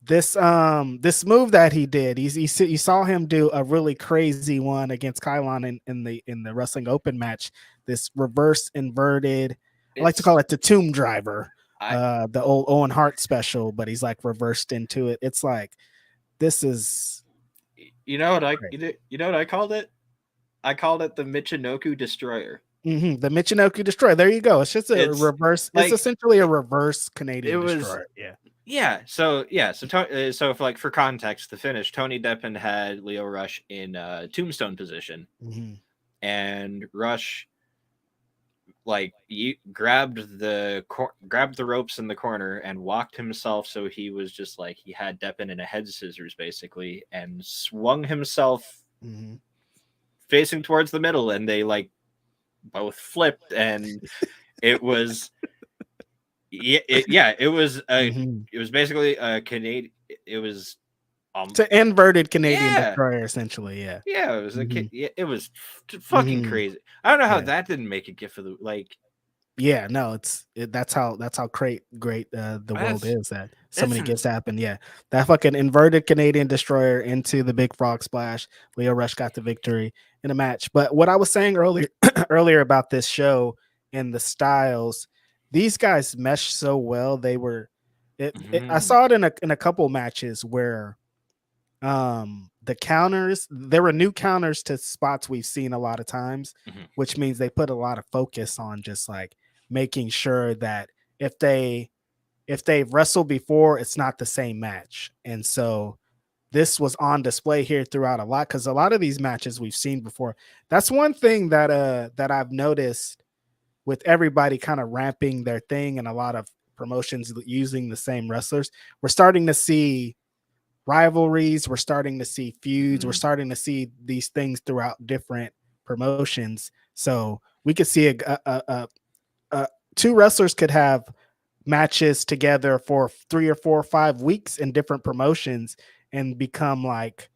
this move that he did, you saw him do a really crazy one against Kylon in the Wrestling Open match. This reverse inverted, I like to call it the Tomb Driver, the old Owen Hart special, but he's like reversed into it. It's like this is, you know what I called it? I called it the Michinoku Destroyer. The Michinoku Destroyer. There you go. It's just a reverse. It's essentially a reverse Canadian Destroyer. Yeah. So for context, the finish, Tony Deppen had Leo Rush in tombstone position, and Rush grabbed the ropes in the corner and walked himself. So he was just like he had Deppen in a head scissors basically, and swung himself facing towards the middle, and they like both flipped, and it was it was basically a Canadian. It was It's an inverted Canadian destroyer, essentially. Yeah. Yeah, it was a kid. Mhm. Yeah, it was fucking Mhm. crazy. I don't know how Yeah. that didn't make a gif of the like. Yeah, no, that's how great the world That's is, that so that's many ins- gifts happen. Yeah, that fucking inverted Canadian destroyer into the big frog splash. Leo Rush got the victory in a match. But what I was saying earlier earlier about this show and the styles, these guys mesh so well. They were, I Mhm, saw it in a couple matches where the counters, there were new counters to spots we've seen a lot of times, mhm. which means they put a lot of focus on just like making sure that if they've wrestled before, it's not the same match. And so this was on display here throughout a lot, because a lot of these matches we've seen before. That's one thing that I've noticed with everybody kind of ramping their thing and a lot of promotions using the same wrestlers. We're starting to see rivalries, we're starting to see feuds, we're Mhm. starting to see these things throughout different promotions. So we could see a two wrestlers could have matches together for 3 or 4 or 5 weeks in different promotions and become like,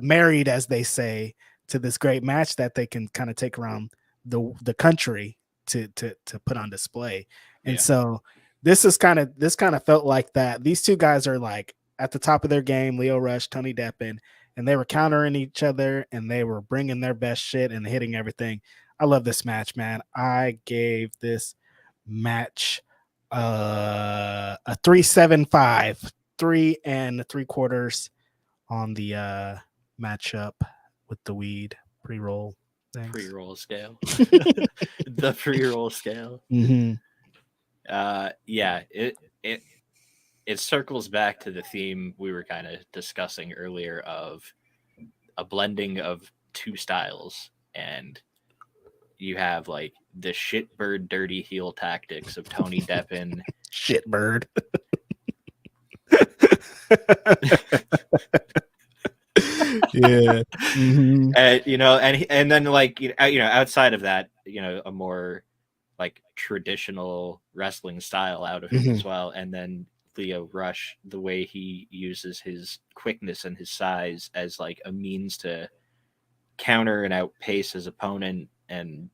married, as they say, to this great match that they can kind of take around the country to put on display. And Yeah, so this kind of felt like that. These two guys are like at the top of their game, Leo Rush, Tony Deppen, and they were countering each other and they were bringing their best shit and hitting everything. I love this match, man. I gave this match a 3.75, 3 3/4 on the matchup with the weed pre-roll things. pre-roll scale. The pre-roll scale. Mm-hmm. Yeah, it it circles back to the theme we were kind of discussing earlier of a blending of two styles, and you have like the shitbird dirty heel tactics of Tony Deppen. Shitbird. Yeah. Mm-hmm. And then like outside of that, a more like traditional wrestling style out of him Mm-hmm. as well. And then Leo Rush, the way he uses his quickness and his size as like a means to counter and outpace his opponent. And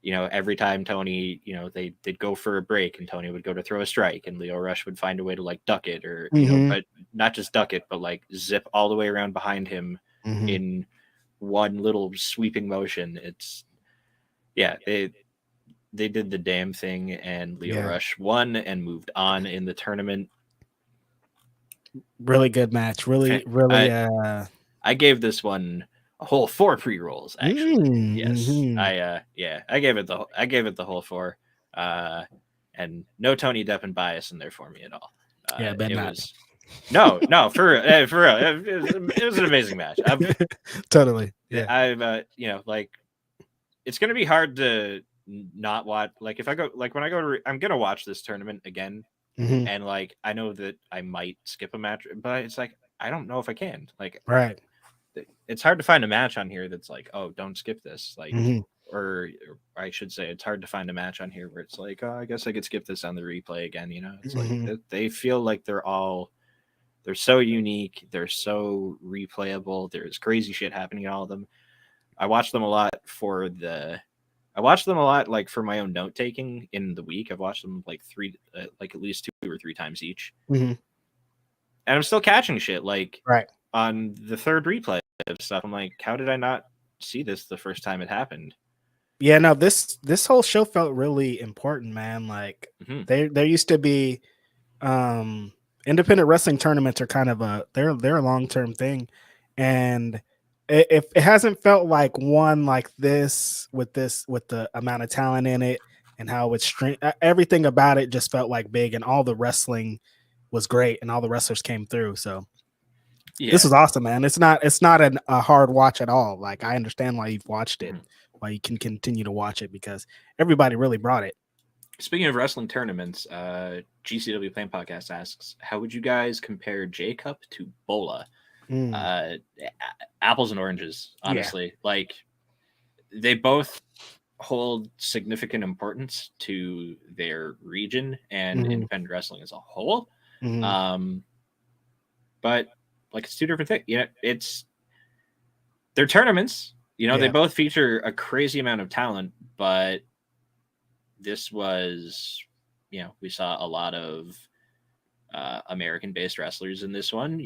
every time Tony, they'd go for a break and Tony would go to throw a strike and Leo Rush would find a way to like duck it, or Mm-hmm. but not just duck it, but like zip all the way around behind him Mm-hmm. in one little sweeping motion. It's yeah, they did the damn thing, and Leo Yeah. Rush won and moved on in the tournament. Really good match. Really, really. I gave this one a whole 4 pre-rolls actually. Yes. Mm-hmm. I gave it the whole 4. And no Tony Deppen bias in there for me at all. Yeah, bet It not. was no, for real. It was an amazing match. Totally. Yeah. I've like it's gonna be hard to not watch. Like if I go, like when I go to, I'm gonna watch this tournament again, Mm-hmm. and like I know that I might skip a match, but it's like I don't know if I can. Like Right. it's hard to find a match on here that's like, oh, don't skip this. Like, Mm-hmm. or I should say, it's hard to find a match on here where it's like, oh, I guess I could skip this on the replay again. It's like Mm-hmm. they feel like they're so unique, they're so replayable. There's crazy shit happening in all of them. I watch them a lot like for my own note taking in the week. I've watched them like like at least 2 or 3 times each, Mm-hmm. and I'm still catching shit like Right. on the third replay of stuff. I'm like, how did I not see this the first time it happened? Yeah, no, this whole show felt really important, man. Like Mm-hmm. there used to be independent wrestling tournaments are kind of they're a long-term thing, and it hasn't felt like one like this with the amount of talent in it and how it's everything about it just felt like big, and all the wrestling was great and all the wrestlers came through. So Yeah, this was awesome, man. It's not a hard watch at all. Like I understand why you've watched it, why you can continue to watch it, because everybody really brought it. Speaking of wrestling tournaments, GCW Playing Podcast asks, how would you guys compare J Cup to Bola? Apples and oranges, honestly. Yeah. Like they both hold significant importance to their region and independent wrestling as a whole. But but like it's two different things. They're tournaments. They both feature a crazy amount of talent, but this was, we saw a lot of American-based wrestlers in this one.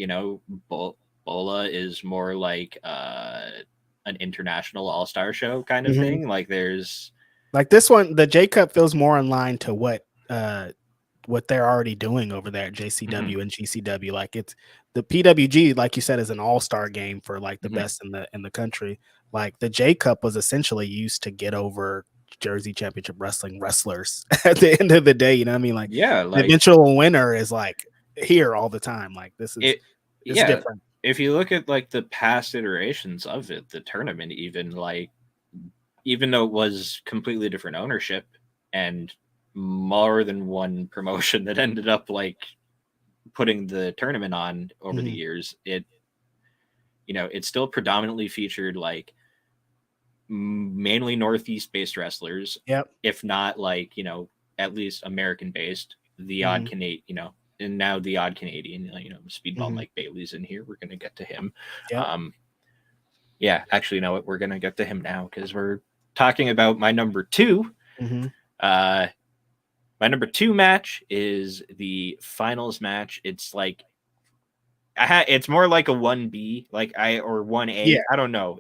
Bola is more like an international all-star show kind of thing. Like there's like this one, the J Cup feels more in line to what they're already doing over there at JCW and GCW. Like it's the PWG, like you said, is an all-star game for like the best in the country. Like the J Cup was essentially used to get over Jersey Championship Wrestling wrestlers at the end of the day. You know what I mean? Like, yeah, the eventual winner is like here all the time. Like this is it's different. If you look at like the past iterations of it, the tournament, even though it was completely different ownership and more than one promotion that ended up like putting the tournament on over the years, it still predominantly featured like mainly Northeast based wrestlers. Yep. If not like, at least American based, the odd Canadian, and now the odd Canadian, Speedball Mike Bailey's in here. We're going to get to him. Yep. Yeah, actually, you know what? We're going to get to him now because we're talking about my number 2. My number 2 match is the finals match. It's like it's more like a 1B, or 1A. Yeah. I don't know.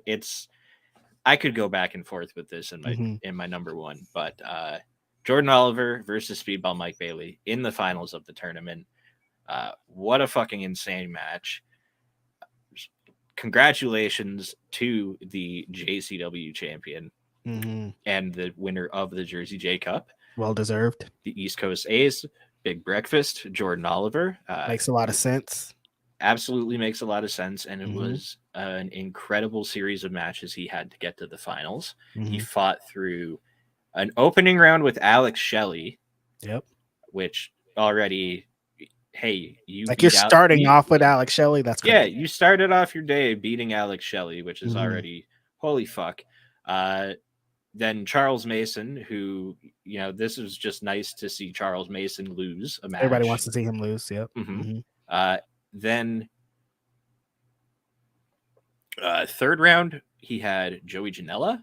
I could go back and forth with this in my number 1, but Jordan Oliver versus Speedball Mike Bailey in the finals of the tournament. What a fucking insane match. Congratulations to the JCW champion and the winner of the Jersey J Cup. Well deserved. The East Coast A's, Big Breakfast, Jordan Oliver. Makes a lot of sense. Absolutely makes a lot of sense. And it was an incredible series of matches he had to get to the finals. He fought through an opening round with Alex Shelley. Yep. Which already, hey, you're starting off with Alex Shelley. That's crazy. Yeah, you started off your day beating Alex Shelley, which is already holy fuck. Then Charles Mason, who, this was just nice to see Charles Mason lose a match. Everybody wants to see him lose. Yep. Then third round, he had Joey Janela.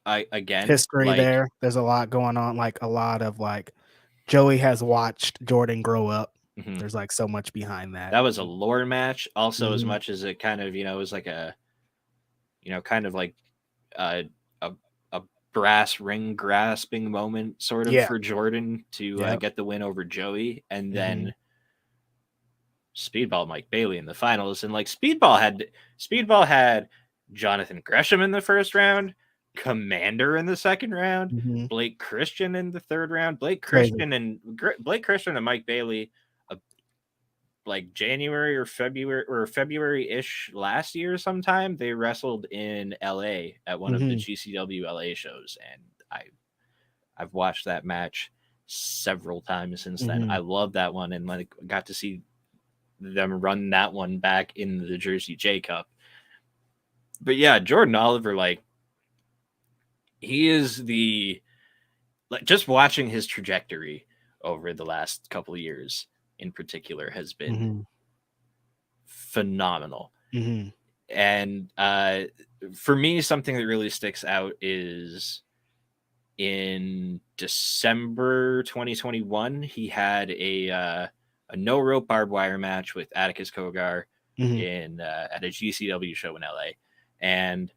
Again, history there. There's a lot going on. Like a lot of Joey has watched Jordan grow up. There's like so much behind that. That was a lore match. Also, as much as it kind of, was like a, kind of like a brass ring grasping moment sort of for Jordan to get the win over Joey. And then Speedball Mike Bailey in the finals. And like Speedball had Jonathan Gresham in the first round, Commander in the second round, Blake Christian in the third round. Blake Christian and Mike Bailey, like January or February-ish last year sometime, they wrestled in LA at one of the GCW LA shows, and I've watched that match several times since then. I love that one, and like got to see them run that one back in the Jersey J Cup. But yeah, Jordan Oliver, like, he is just watching his trajectory over the last couple of years in particular has been phenomenal. And for me, something that really sticks out is in December 2021, he had a no rope barbed wire match with Atticus Kogar at a GCW show in LA. And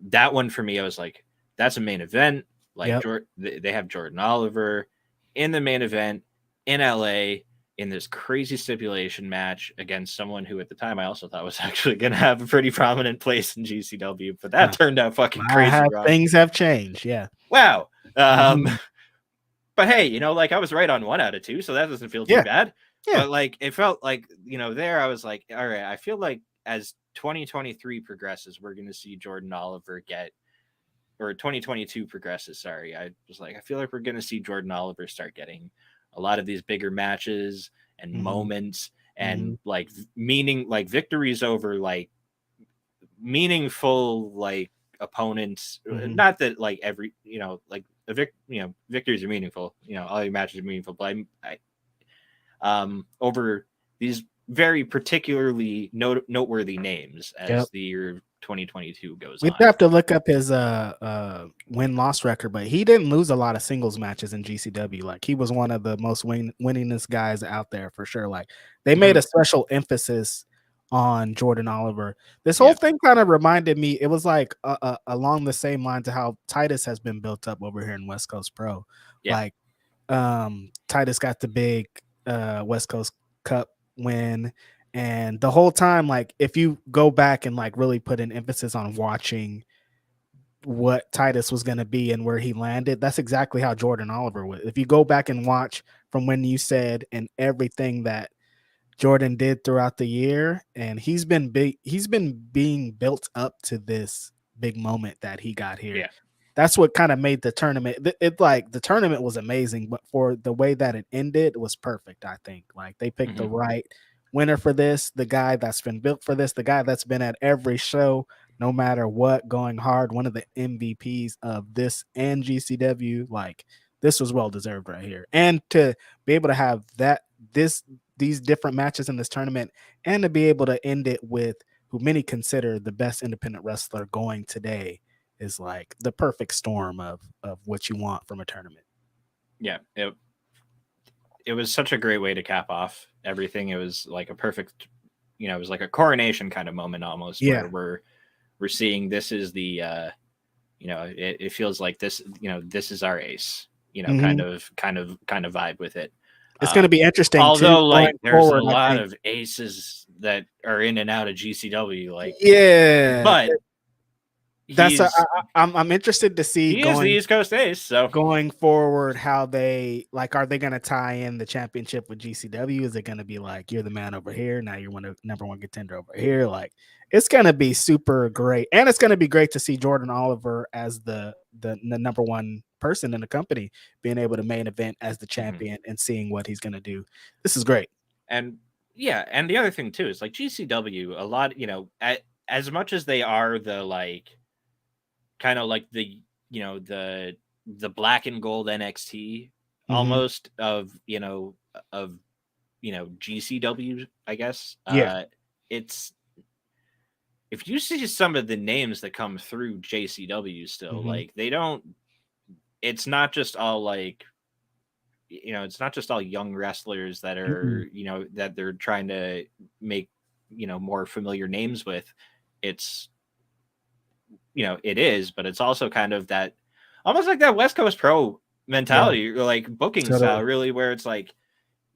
that one for me, I was like, that's a main event. Like they have Jordan Oliver in the main event in LA in this crazy stipulation match against someone who at the time I also thought was actually going to have a pretty prominent place in GCW, but that turned out fucking crazy wrong. Things have changed. Yeah. Wow. But hey, like I was right on 1 out of 2, so that doesn't feel too bad. Yeah. But like, it felt like, there I was like, all right, I feel like as 2023 progresses, we're going to see Jordan Oliver or 2022 progresses. Sorry. I was like, I feel like we're going to see Jordan Oliver start getting a lot of these bigger matches and moments and like victories over like meaningful like opponents. Not that like every, victories are meaningful, all your matches are meaningful, but over these very particularly noteworthy names as the year 2022 goes We'd on. have to look up his win-loss record, but he didn't lose a lot of singles matches in GCW. Like, he was one of the most winningest guys out there for sure. Like, they made a special emphasis on Jordan Oliver. This whole thing kind of reminded me, it was like along the same line to how Titus has been built up over here in West Coast Pro. Like, Titus got the big West Coast Cup win, and the whole time, like, if you go back and like really put an emphasis on watching what Titus was going to be and where he landed, that's exactly how Jordan Oliver was. If you go back and watch from when you said and everything that Jordan did throughout the year, and he's been being built up to this big moment that he got here. That's what kind of made the tournament. The tournament was amazing, but for the way that it ended, it was perfect. I think like they picked the right winner for this, the guy that's been built for this, the guy that's been at every show, no matter what, going hard. One of the MVPs of this and GCW. Like, this was well deserved right here, and to be able to have these different matches in this tournament, and to be able to end it with who many consider the best independent wrestler going today is like the perfect storm of what you want from a tournament. Yeah, it was such a great way to cap off everything. It was like a perfect, it was like a coronation kind of moment almost. Where we're seeing this is the, it feels like this, this is our ace, kind of vibe with it. It's going to be interesting. Although, like, there's a lot of aces that are in and out of GCW, like, but I'm interested to see. He is the East Coast ace, so going forward, how they like, are they going to tie in the championship with GCW? Is it going to be like, you're the man over here, now you're number one contender over here? Like, it's going to be super great, and it's going to be great to see Jordan Oliver as the number one person in the company being able to main event as the champion and seeing what he's going to do. This is great. And and the other thing too is like GCW, a lot, as much as they are the like kind of like the the black and gold NXT almost of GCW, I guess. It's, if you see some of the names that come through JCW still, like, they don't, it's not just all like, it's not just all young wrestlers that are, that they're trying to make, more familiar names with. It's, it is, but it's also kind of that, almost like that West Coast Pro mentality, or like booking style, really, where it's like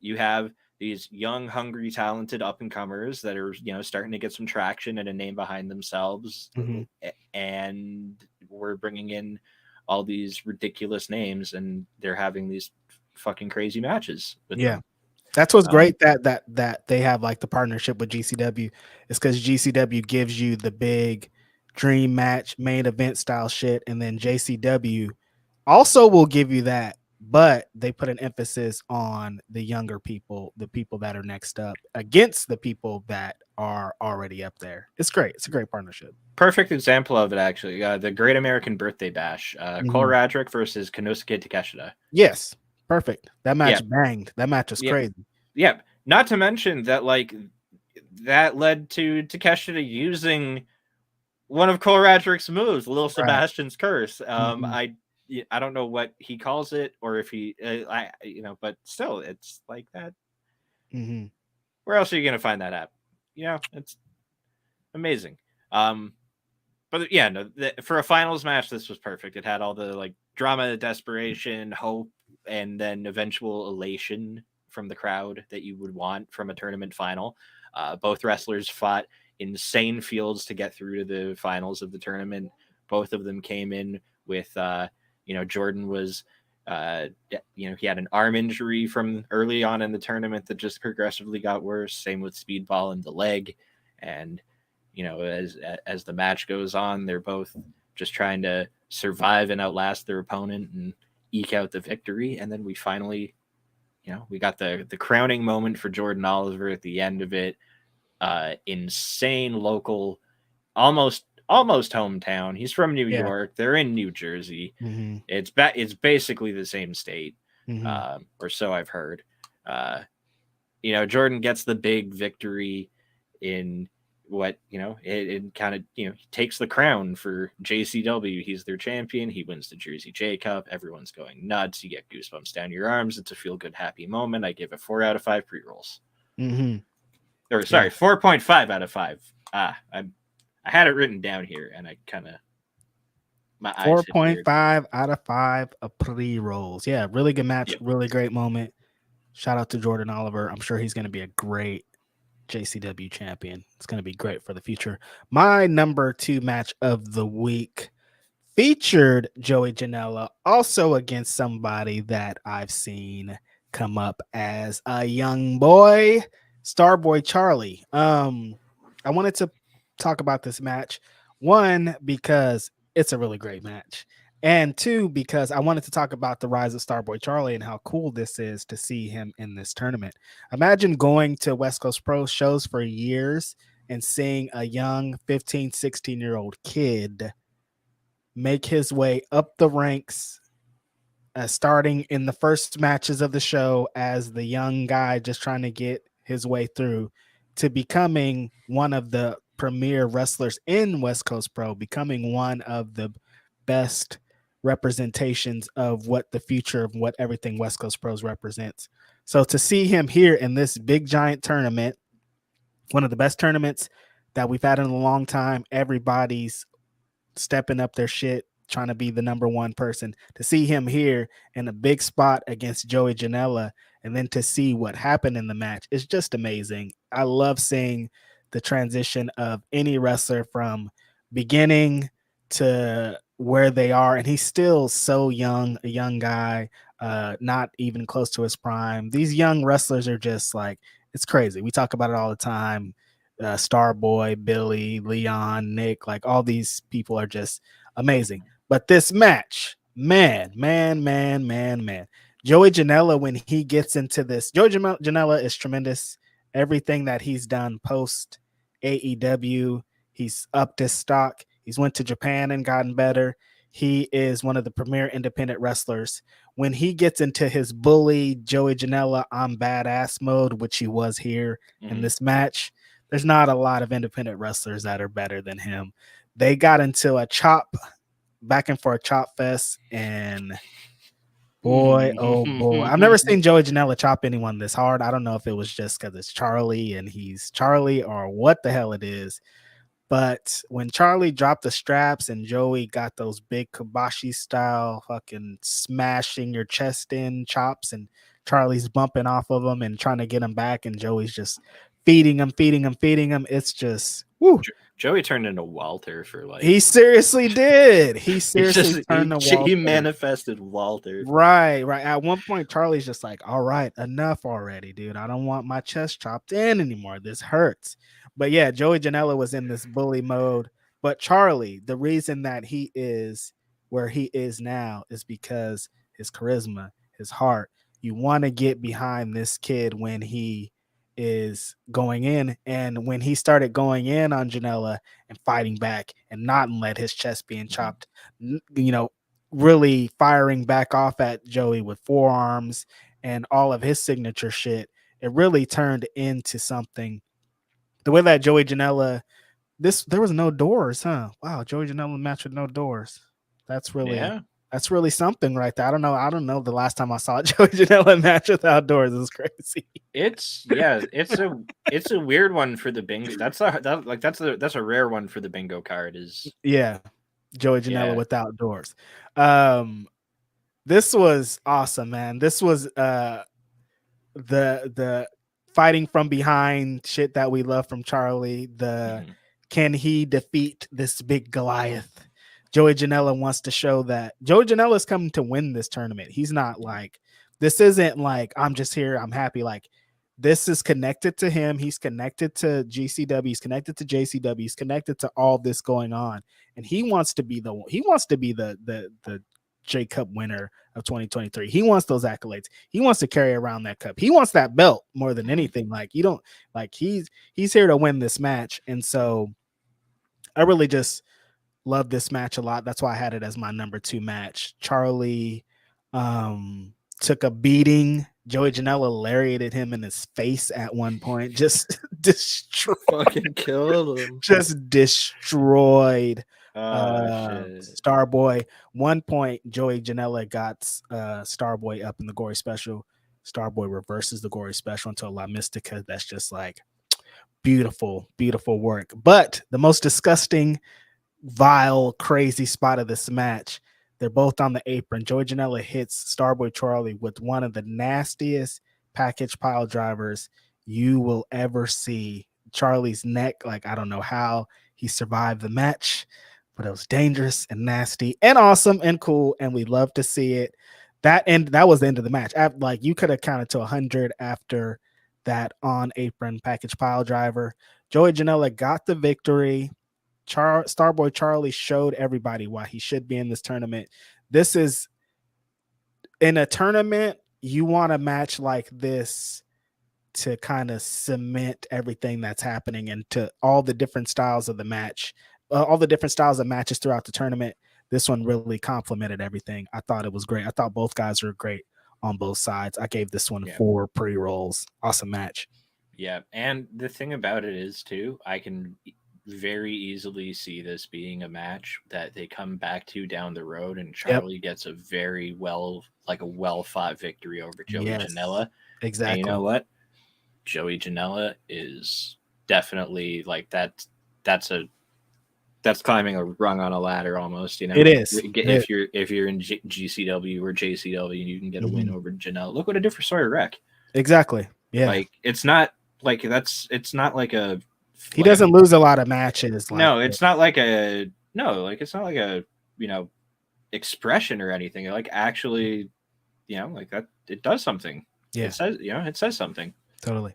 you have these young, hungry, talented up and comers that are, starting to get some traction and a name behind themselves, and we're bringing in all these ridiculous names, and they're having these fucking crazy matches with them. That's what's great that they have like the partnership with GCW, is because GCW gives you the big dream match, main event style shit, and then JCW also will give you that, but they put an emphasis on the younger people, the people that are next up against the people that are already up there. It's great. It's a great partnership. Perfect example of it, actually. The Great American Birthday Bash, Cole Radrick versus Konosuke Takeshita. Yes, perfect. That match banged. That match was crazy. Yeah, not to mention that, like, that led to Takeshita using one of Cole Radrick's moves, Little Sebastian's Curse. I don't know what he calls it, or if he, but still, it's like that. Where else are you going to find that at? It's amazing. But for a finals match, this was perfect. It had all the like drama, desperation, hope, and then eventual elation from the crowd that you would want from a tournament final. Both wrestlers fought insane fields to get through to the finals of the tournament. Both of them came in with, Jordan was, he had an arm injury from early on in the tournament that just progressively got worse. Same with Speedball and the leg. And, as the match goes on, they're both just trying to survive and outlast their opponent and eke out the victory. And then we finally, we got the crowning moment for Jordan Oliver at the end of it. Insane local, almost hometown. He's from New York. They're in New Jersey. It's basically the same state, or so I've heard. Jordan gets the big victory in what, it kind of, he takes the crown for JCW. He's their champion. He wins the Jersey J Cup. Everyone's going nuts. You get goosebumps down your arms. It's a feel good, happy moment. I give it 4 out of 5 pre-rolls. Mm-hmm. Or sorry, 4.5 out of 5. I had it written down here, and I kind of 4.5 out of 5 of pre-rolls. Yeah, really good match. Yep. Really great moment. Shout out to Jordan Oliver. I'm sure he's going to be a great JCW champion. It's going to be great for the future. My number 2 match of the week featured Joey Janela, also against somebody that I've seen come up as a young boy, Starboy Charlie. I wanted to talk about this match. 1, because it's a really great match. And 2, because I wanted to talk about the rise of Starboy Charlie and how cool this is to see him in this tournament. Imagine going to West Coast Pro shows for years and seeing a young 15, 16-year-old kid make his way up the ranks, starting in the first matches of the show as the young guy just trying to get his way through, to becoming one of the premier wrestlers in West Coast Pro, becoming one of the best representations of what the future of what everything West Coast Pros represents. So to see him here in this big giant tournament, one of the best tournaments that we've had in a long time, everybody's stepping up their shit, trying to be the number one person, to see him here in a big spot against Joey Janela, and then to see what happened in the match is just amazing. I love seeing the transition of any wrestler from beginning to where they are, and he's still so young, a young guy, not even close to his prime. These young wrestlers are just like, it's crazy. We talk about it all the time. Starboy, Billy, Leon, Nick, like all these people are just amazing. But this match, man. Joey Janela, when he gets into this, Joey Janela is tremendous. Everything that he's done post AEW, he's upped his stock. He's went to Japan and gotten better. He is one of the premier independent wrestlers. When he gets into his bully Joey Janela, I'm badass mode, which he was here in this match, there's not a lot of independent wrestlers that are better than him. They got into a back and forth chop fest, and boy, oh boy, I've never seen Joey Janela chop anyone this hard. I don't know if it was just because it's Charlie and he's Charlie or what the hell it is. But when Charlie dropped the straps and Joey got those big Kabashi style fucking smashing your chest in chops, and Charlie's bumping off of him and trying to get him back, and Joey's just feeding him. It's just, woo. Joey turned into Walter for like. He seriously did. He seriously turned into Walter. He manifested Walter. Right. At one point, Charlie's just like, all right, enough already, dude. I don't want my chest chopped in anymore. This hurts. But yeah, Joey Janela was in this bully mode. But Charlie, the reason that he is where he is now is because his charisma, his heart. You want to get behind this kid when he is going in. And when he started going in on Janela and fighting back and not let his chest being chopped, really firing back off at Joey with forearms and all of his signature shit, it really turned into something. The way that Joey Janela, there was no doors, huh? Wow, Joey Janela match with no doors. That's really something right there. I don't know the last time I saw Joey Janela match without doors. It's crazy. It's a weird one for the bingo. That's a rare one for the bingo card. Joey Janela without doors. This was awesome, man. This was the fighting from behind shit that we love from Charlie. Can he defeat this big Goliath? Joey Janela wants to show that Joey Janela is coming to win this tournament. He's not like, this isn't like, I'm just here, I'm happy. Like, this is connected to him. He's connected to GCW. He's connected to JCW. He's connected to all this going on. And he wants to be the J Cup winner of 2023. He wants those accolades. He wants to carry around that cup. He wants that belt more than anything. Like, you don't like, he's here to win this match. And so I really just love this match a lot. That's why I had it as my number 2 match. Charlie took a beating Joey Janela lariated him in his face at one point, just destroyed, Fucking killed him. just destroyed Shit. Starboy. One point, Joey Janela got Starboy up in the gory special. Starboy reverses the gory special into La Mystica. That's just like beautiful, beautiful work. But the most disgusting, vile, crazy spot of this match, they're both on the apron. Joey Janela hits Starboy Charlie with one of the nastiest package pile drivers you will ever see. Charlie's neck, like, I don't know how he survived the match, but it was dangerous and nasty and awesome and cool, and we love to see it. That was the end of the match. Like, you could have counted to 100 after that on apron package pile driver. Joey Janela got the victory. Starboy Charlie showed everybody why he should be in this tournament. This is in a tournament, you want a match like this to kind of cement everything that's happening and to all the different styles of the match, all the different styles of matches throughout the tournament. This one really complemented everything. I thought it was great. I thought both guys were great on both sides. I gave this one 4 pre-rolls. Awesome match. Yeah, and the thing about it is too, I can very easily see this being a match that they come back to down the road, and Charlie gets a very well fought victory over Joey Janela. Exactly. And you know what? Joey Janela is definitely like that. That's climbing a rung on a ladder almost. You know, it is. If you're in GCW or JCW, you can get a win over Janela. Look what it did for Sawyer Wreck. Exactly. Yeah. Like it's not like a. He doesn't lose a lot of matches. It's not like a expression or anything. Like actually, like that it does something. Yeah. It says something. Totally.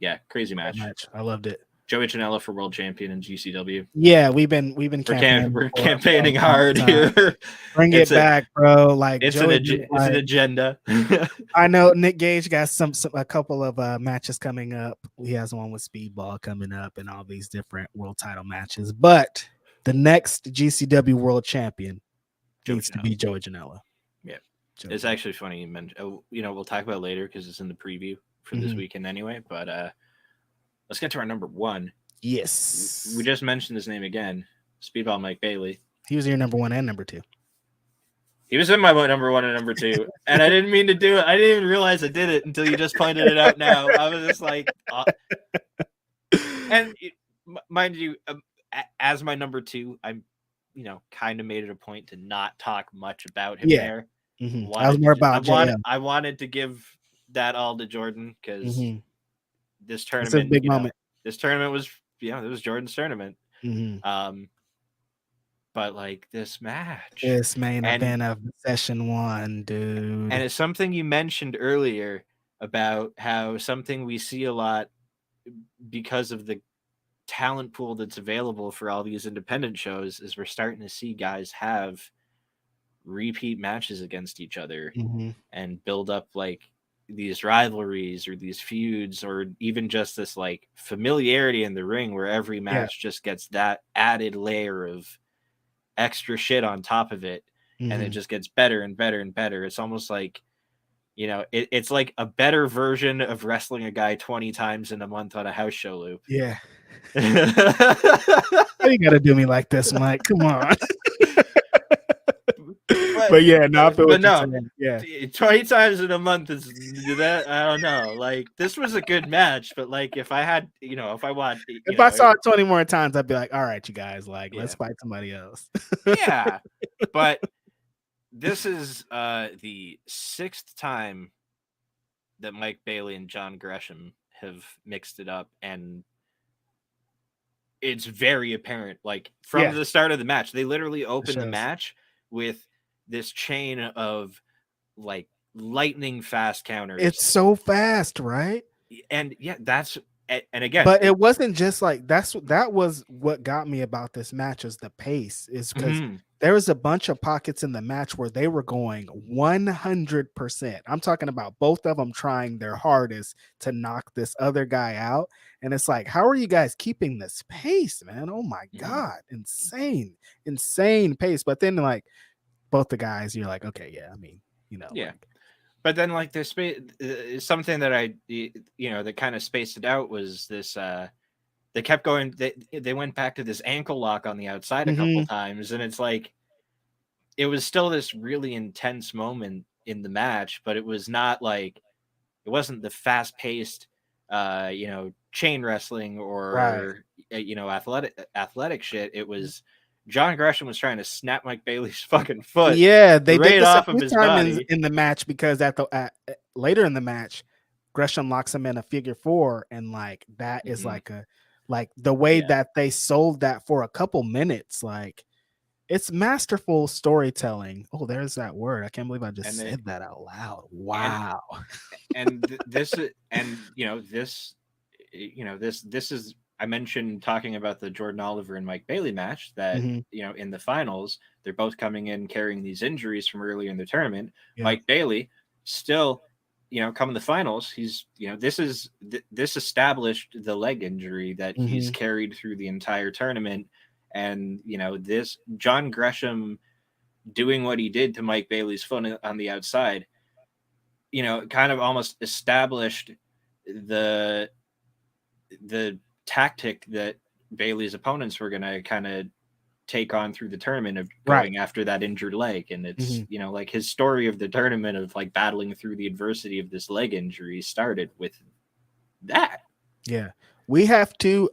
Yeah, crazy match. I loved it. Joey Janela for world champion in GCW. Yeah, we're campaigning hard here. Bring it back, bro. Like it's an agenda. I know Nick Gage got a couple of matches coming up. He has one with Speedball coming up and all these different world title matches. But the next GCW world champion needs to be Joey Janela. Yeah, it's actually funny you mentioned. We'll talk about it later because it's in the preview for this weekend anyway. But let's get to our number 1. Yes. We just mentioned his name again. Speedball Mike Bailey. He was your number 1 and number 2. He was in my number 1 and number 2. And I didn't mean to do it. I didn't even realize I did it until you just pointed it out now. I was just like... And mind you, as my number 2, I'm, kind of made it a point to not talk much about him there. Mm-hmm. I was more about I wanted to give that all to Jordan because... This tournament, it's a big moment. This tournament was, it was Jordan's tournament. Mm-hmm. But like this match, this main event of session 1, dude, and it's something you mentioned earlier about how something we see a lot because of the talent pool that's available for all these independent shows is we're starting to see guys have repeat matches against each other and build up like these rivalries or these feuds or even just this like familiarity in the ring where every match just gets that added layer of extra shit on top of it and it just gets better and better and better. It's almost like it's like a better version of wrestling a guy 20 times in a month on a house show loop. You gotta do me like this, Mike. Come on. But yeah, no, I feel what you're saying. Yeah, 20 times in a month is that I don't know. Like this was a good match, but like if I had, if I watched, if I saw it 20 more times, I'd be like, all right, you guys, like let's fight somebody else. Yeah, but this is the 6th time that Mike Bailey and John Gresham have mixed it up, and it's very apparent. Like from the start of the match, they literally opened the match with this chain of like lightning fast counters. It's so fast, right? And yeah, and again, but it wasn't just like that was what got me about this match is the pace, is because there was a bunch of pockets in the match where they were going 100%. I'm talking about both of them trying their hardest to knock this other guy out. And it's like, how are you guys keeping this pace, man? Oh my God. Insane pace. But then like both the guys, you're like, okay, yeah, I mean, Yeah. Like, But then, like, there's something that that kind of spaced it out was this. They kept going. They went back to this ankle lock on the outside a couple times, and it's like it was still this really intense moment in the match, but it was not like it wasn't the fast paced, chain wrestling right. or athletic shit. It was John Gresham was trying to snap Mike Bailey's fucking foot. Yeah, they did right this a off of few his times body. in the match because later in the match, Gresham locks him in a figure four, and like that is Mhm. like the way Yeah. that they sold that for a couple minutes, like it's masterful storytelling. Oh, there's that word. I can't believe I just And said that out loud. and Wow. this this is I mentioned talking about the Jordan Oliver and Mike Bailey match that Hmm. in the finals they're both coming in carrying these injuries from earlier in the tournament. Yeah. Mike Bailey still coming the finals, he's this established the leg injury that he's carried through the entire tournament. And this John Gresham doing what he did to Mike Bailey's foot on the outside, kind of almost established the tactic that Bailey's opponents were going to kind of take on through the tournament of Right. going after that injured leg. And it's, like his story of the tournament of like battling through the adversity of this leg injury started with that. Yeah. We have to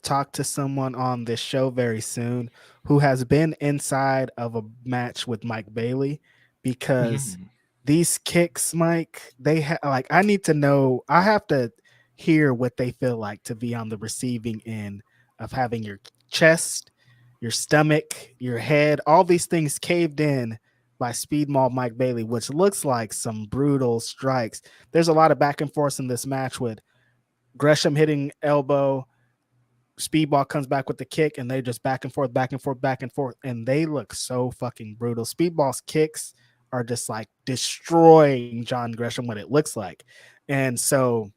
talk to someone on this show very soon who has been inside of a match with Mike Bailey, because these kicks, Mike, like I need to know, I have to hear what they feel like to be on the receiving end of having your chest, your stomach, your head, all these things caved in by Speedball Mike Bailey, which looks like some brutal strikes. There's a lot of back and forth in this match with Gresham hitting elbow, Speedball comes back with the kick, and they just back and forth, back and forth, back and forth, and they look so fucking brutal. Speedball's kicks are just like destroying John Gresham, what it looks like. And so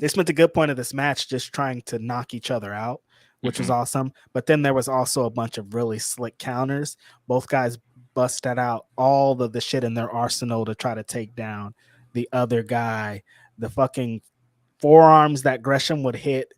they spent a good point of this match just trying to knock each other out, which was awesome. But then there was also a bunch of really slick counters. Both guys busted out all of the shit in their arsenal to try to take down the other guy. The fucking forearms that Gresham would hit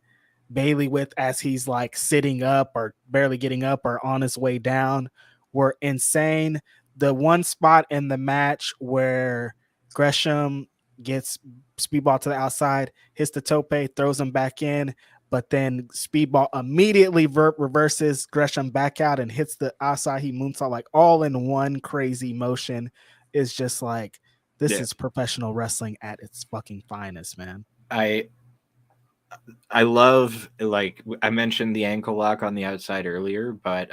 Bailey with as he's like sitting up or barely getting up or on his way down were insane. The one spot in the match where Gresham gets Speedball to the outside, hits the tope, throws him back in, but then Speedball immediately reverses Gresham back out and hits the outside. He moonsault like all in one crazy motion. Is just like, this is professional wrestling at its fucking finest, man. I love, like I mentioned the ankle lock on the outside earlier, but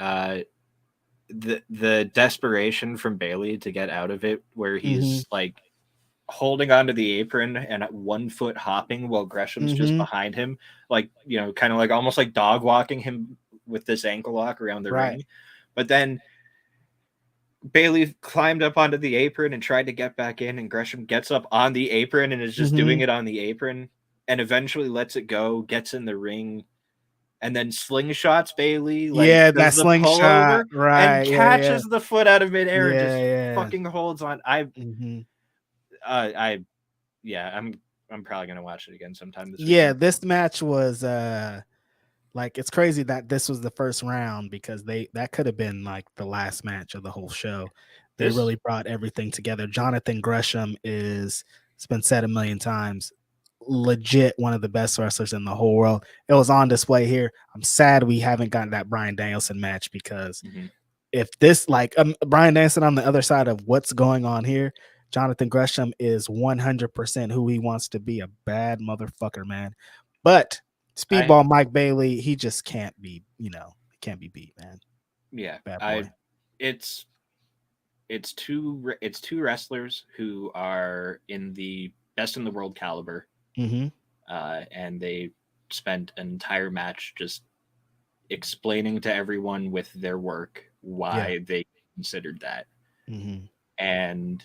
the desperation from Bailey to get out of it, where he's like holding onto the apron and at 1 foot hopping while Gresham's just behind him, like kind of like almost like dog walking him with this ankle lock around the ring. But then Bailey climbed up onto the apron and tried to get back in, and Gresham gets up on the apron and is just doing it on the apron, and eventually lets it go, gets in the ring, and then slingshots Bailey, like that does the slingshot, pullover, right? and catches the foot out of midair and just Yeah. fucking holds on. I'm probably gonna watch it again sometime this weekend. This match was like, it's crazy that this was the first round, because that could have been like the last match of the whole show. They really brought everything together. Jonathan Gresham it's been said a million times, legit one of the best wrestlers in the whole world. It was on display here. I'm sad we haven't gotten that Bryan Danielson match, because if this, like, Bryan Danielson on the other side of what's going on here, Jonathan Gresham is 100% who he wants to be, a bad motherfucker, man. But Speedball Mike Bailey, he just can't be, can't be beat, man. Yeah, bad boy. It's two wrestlers who are in the best in the world caliber, and they spent an entire match just explaining to everyone with their work why they considered that. And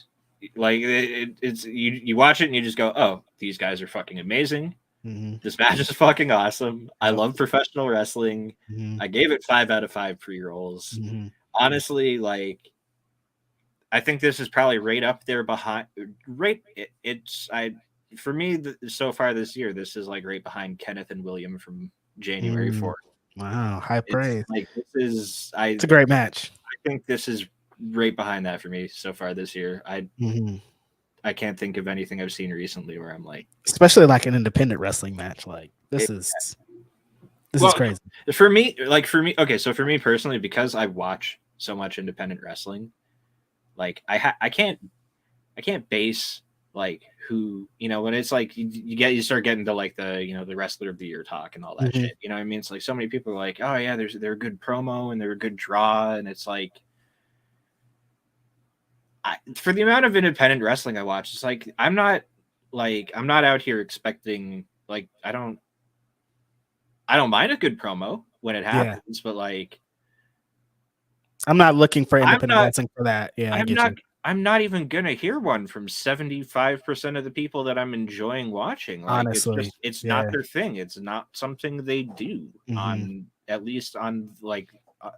like it's you watch it and you just go, oh, these guys are fucking amazing. This match is fucking awesome. I love professional wrestling. I gave it 5 out of 5 pre-rolls. Honestly, like I think this is probably right up there behind. For me so far this year, this is like right behind Kenneth and William from January 4th. Wow, high praise. It's a great match. I think this is right behind that for me so far this year. I can't think of anything I've seen recently where I'm like, especially like an independent wrestling match. Like this is crazy. For me. Okay, so for me personally, because I watch so much independent wrestling, like I can't base like who, when it's like you start getting to like the the wrestler of the year talk and all that shit. You know what I mean? It's like so many people are like, oh yeah, they're a good promo and they're a good draw, and it's like, for the amount of independent wrestling I watch, it's like I'm not out here expecting, like, I don't mind a good promo when it happens, but like I'm not looking for independent wrestling for that. Yeah, I'm not even gonna hear one from 75% of the people that I'm enjoying watching. Like, honestly, it's not their thing. It's not something they do on, at least on like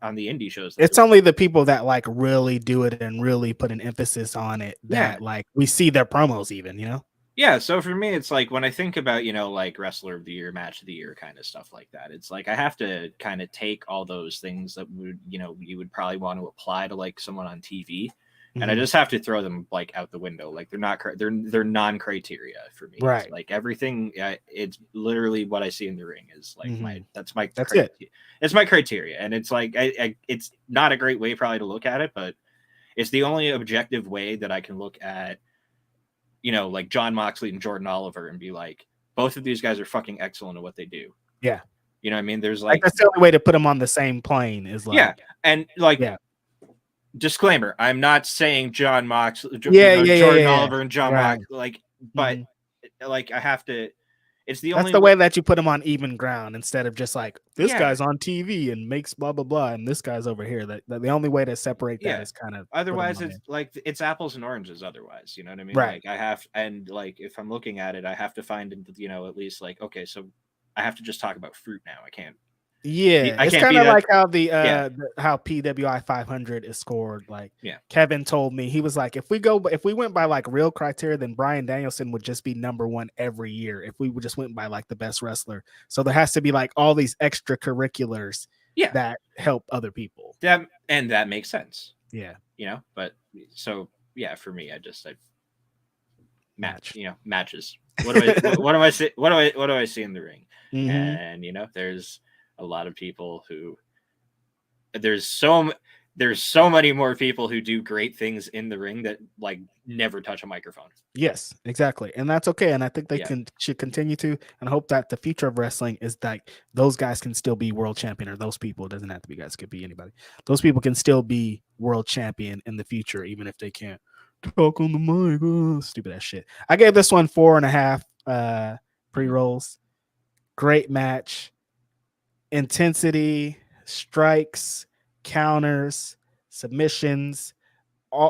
on the indie shows. It's only the people that like really do it and really put an emphasis on it that like we see their promos even, Yeah, so for me, it's like when I think about, like wrestler of the year, match of the year kind of stuff like that, it's like I have to kind of take all those things that would, you would probably want to apply to like someone on TV, and I just have to throw them like out the window. Like they're non-criteria for me. Right. It's like everything, it's literally what I see in the ring is like that's it. It's my criteria, and it's like it's not a great way probably to look at it, but it's the only objective way that I can look at, like John Moxley and Jordan Oliver and be like, both of these guys are fucking excellent at what they do. Yeah. You know what I mean? There's like that's the only way to put them on the same plane is like, and like, disclaimer, I'm not saying John Moxley, Jordan Oliver and John Moxley, like, but like I have to. It's the only. That's the way that you put them on even ground instead of just like this guy's on TV and makes blah blah blah, and this guy's over here. That the only way to separate that is kind of. Otherwise, it's like it's apples and oranges. Otherwise, you know what I mean? Right. Like I have, and like if I'm looking at it, I have to find at least like, okay, so I have to just talk about fruit now. I can't. Yeah, it's kind of like how how PWI 500 is scored. Like, Kevin told me, he was like, if we went by like real criteria, then Bryan Danielson would just be number one every year. If we just went by like the best wrestler, so there has to be like all these extracurriculars that help other people. And that makes sense. Yeah, but so for me, I matches. What do I see? What do I see in the ring? And there's a lot of people who there's so many more people who do great things in the ring that like never touch a microphone. Yes, exactly. And that's okay. And I think they should continue to, and hope that the future of wrestling is that those guys can still be world champion, or those people, it doesn't have to be guys, it could be anybody. Those people can still be world champion in the future, even if they can't talk on the mic. Oh, stupid ass shit. I gave this one 4.5 pre-rolls. Great match. Intensity, strikes, counters, submissions,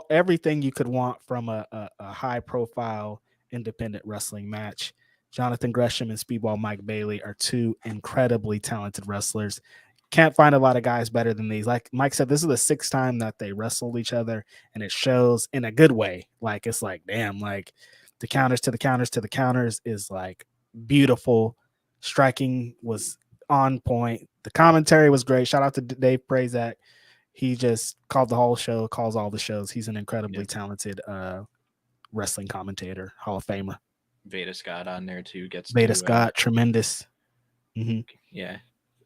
everything you could want from a high profile independent wrestling match. Jonathan Gresham and Speedball Mike Bailey are two incredibly talented wrestlers. Can't find a lot of guys better than these. Like Mike said, this is the 6th time that they wrestled each other, and it shows in a good way. Like, it's like, damn, like the counters to the counters to the counters is like beautiful. Striking was on point. The commentary was great. Shout out to Dave Prazak. He just called the whole show, calls all the shows. He's an incredibly talented wrestling commentator, Hall of Famer. Veda Scott on there too. Scott, tremendous. Yeah.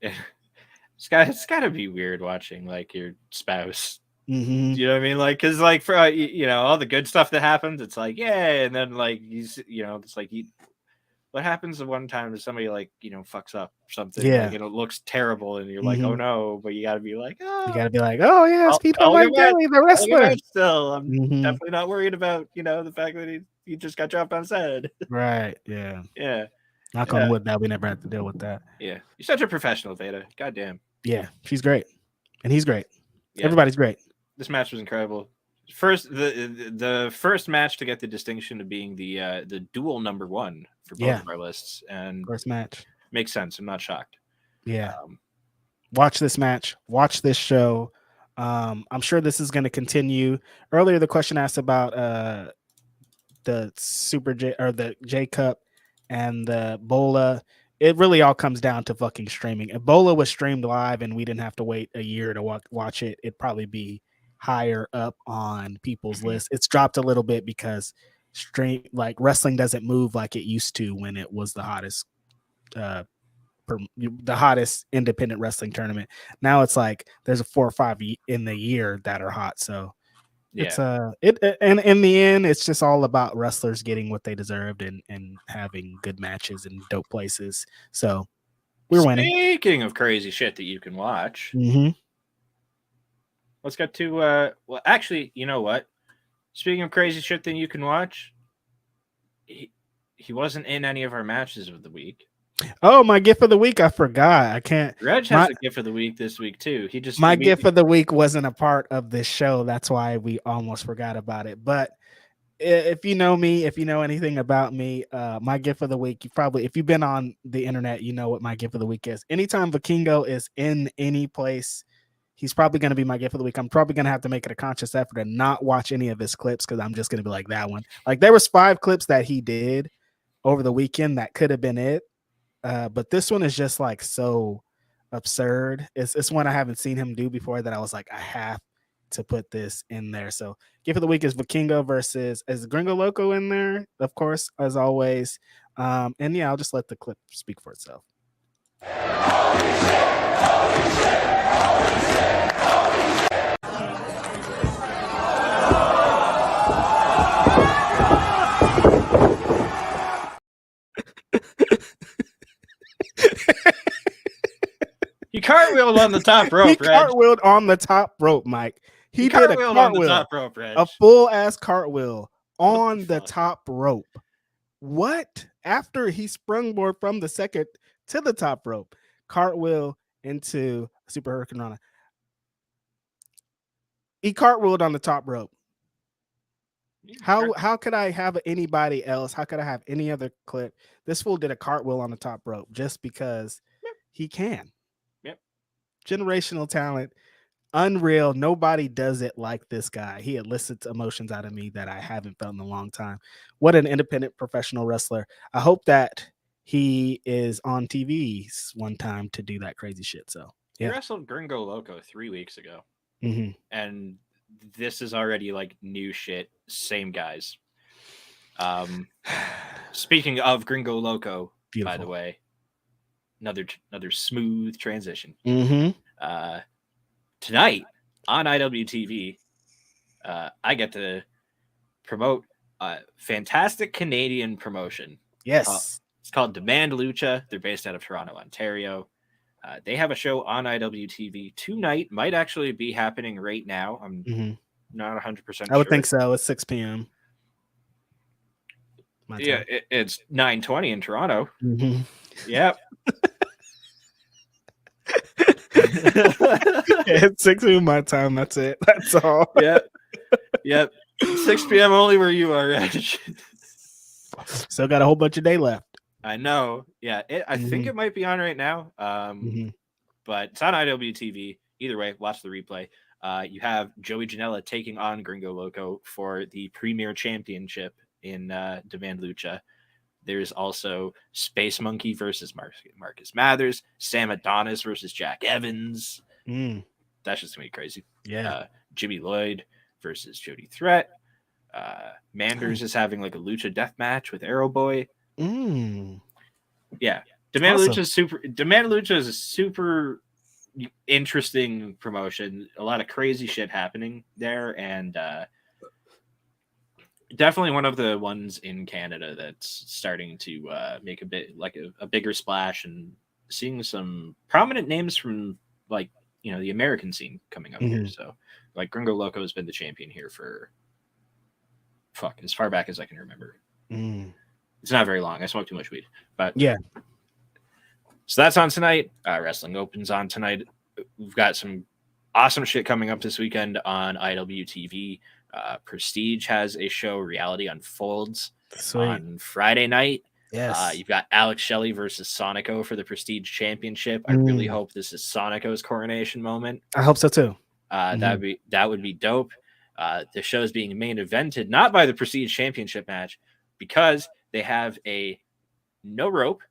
It's gotta be weird watching like your spouse. You know what I mean? Like, because like for all the good stuff that happens, it's like and then like it's like what happens the one time that somebody like fucks up something, like, it looks terrible, and you're like, oh no, but you gotta be like, oh yeah, it's people like Billy, the wrestler. Still, I'm definitely not worried about the fact that he just got dropped on set. Right. Yeah. Yeah. Knock on wood, that we never have to deal with that. Yeah, you're such a professional, Veda. Goddamn. Yeah, she's great, and he's great. Everybody's great. This match was incredible. The first match to get the distinction of being the dual number one for both of our lists, and first match makes sense. I'm not shocked. Yeah, watch this match. Watch this show. I'm sure this is going to continue. Earlier, the question asked about the Super J or the J Cup and the Bola. It really all comes down to fucking streaming. If Bola was streamed live and we didn't have to wait a year to watch it, it'd probably be higher up on people's list. It's dropped a little bit because wrestling doesn't move like it used to when it was the hottest independent wrestling tournament. Now it's like there's a 4 or 5 in the year that are hot. So it's and in the end, it's just all about wrestlers getting what they deserved and having good matches in dope places. So we're winning. Speaking of crazy shit that you can watch, let's get to well, actually, you know what? Speaking of crazy shit that you can watch, he wasn't in any of our matches of the week. Oh, my gift of the week! I forgot. I can't. Reg has a gift of the week this week too. My gift of the week wasn't a part of this show. That's why we almost forgot about it. But if you know me, if you know anything about me, my gift of the week, if you've been on the internet, you know what my gift of the week is. Anytime Vikingo is in any place, he's probably going to be my gift of the week. I'm probably going to have to make it a conscious effort to not watch any of his clips because I'm just going to be like that one. Like there was 5 clips that he did over the weekend that could have been it. But this one is just like so absurd. It's one I haven't seen him do before that I was like, I have to put this in there. So gift of the week is Vikingo versus is Gringo Loco in there, of course, as always. And yeah, I'll just let the clip speak for itself. He cartwheeled on the top rope. He cartwheeled on the top rope, Mike. He did a cartwheel on the top rope, Reg. A full ass cartwheel on the top rope. What? After he sprungboard from the second to the top rope, cartwheel into Super Hurricane Rana. He cartwheeled on the top rope. How could I have anybody else? How could I have any other clip? This fool did a cartwheel on the top rope just because he can. Yep. Generational talent. Unreal. Nobody does it like this guy. He elicits emotions out of me that I haven't felt in a long time. What an independent professional wrestler. I hope that he is on TV one time to do that crazy shit. So he wrestled Gringo Loco 3 weeks ago. And this is already like new shit. Same guys. Speaking of Gringo Loco, by the way, another smooth transition. Tonight on IWTV, I get to promote a fantastic Canadian promotion. Yes. It's called Demand Lucha. They're based out of Toronto, Ontario. They have a show on IWTV tonight. Might actually be happening right now. I'm not 100% sure. I would think so. It's 6 p.m. Yeah, it's 9:20 in Toronto. Yep. It's 6 p.m. my time. That's it. That's all. Yep. 6 p.m. only where you are, Reg. Still got a whole bunch of day left. I know. Yeah, I think it might be on right now. But it's on IWTV. Either way, watch the replay. You have Joey Janela taking on Gringo Loco for the Premier Championship in Demand Lucha. There's also Space Monkey versus Marcus Mathers, Sam Adonis versus Jack Evans. That's just gonna be crazy. Yeah. Jimmy Lloyd versus Jody Threat. Manders is having like a lucha death match with Arrow Boy. Yeah. Demand Lucha is a super interesting promotion. A lot of crazy shit happening there, and definitely one of the ones in Canada that's starting to make a bit like a bigger splash, and seeing some prominent names from like the American scene coming up here. So like Gringo Loco has been the champion here for as far back as I can remember. It's not very long. I smoked too much weed, but yeah. So that's on tonight. Wrestling Opens on tonight. We've got some awesome shit coming up this weekend on IWTV. Prestige has a show, Reality Unfolds, on Friday night. Yes. You've got Alex Shelley versus Sonico for the Prestige Championship. I really hope this is Sonico's coronation moment. I hope so too. That would be dope. The show is being main evented not by the Prestige Championship match because they have a no rope,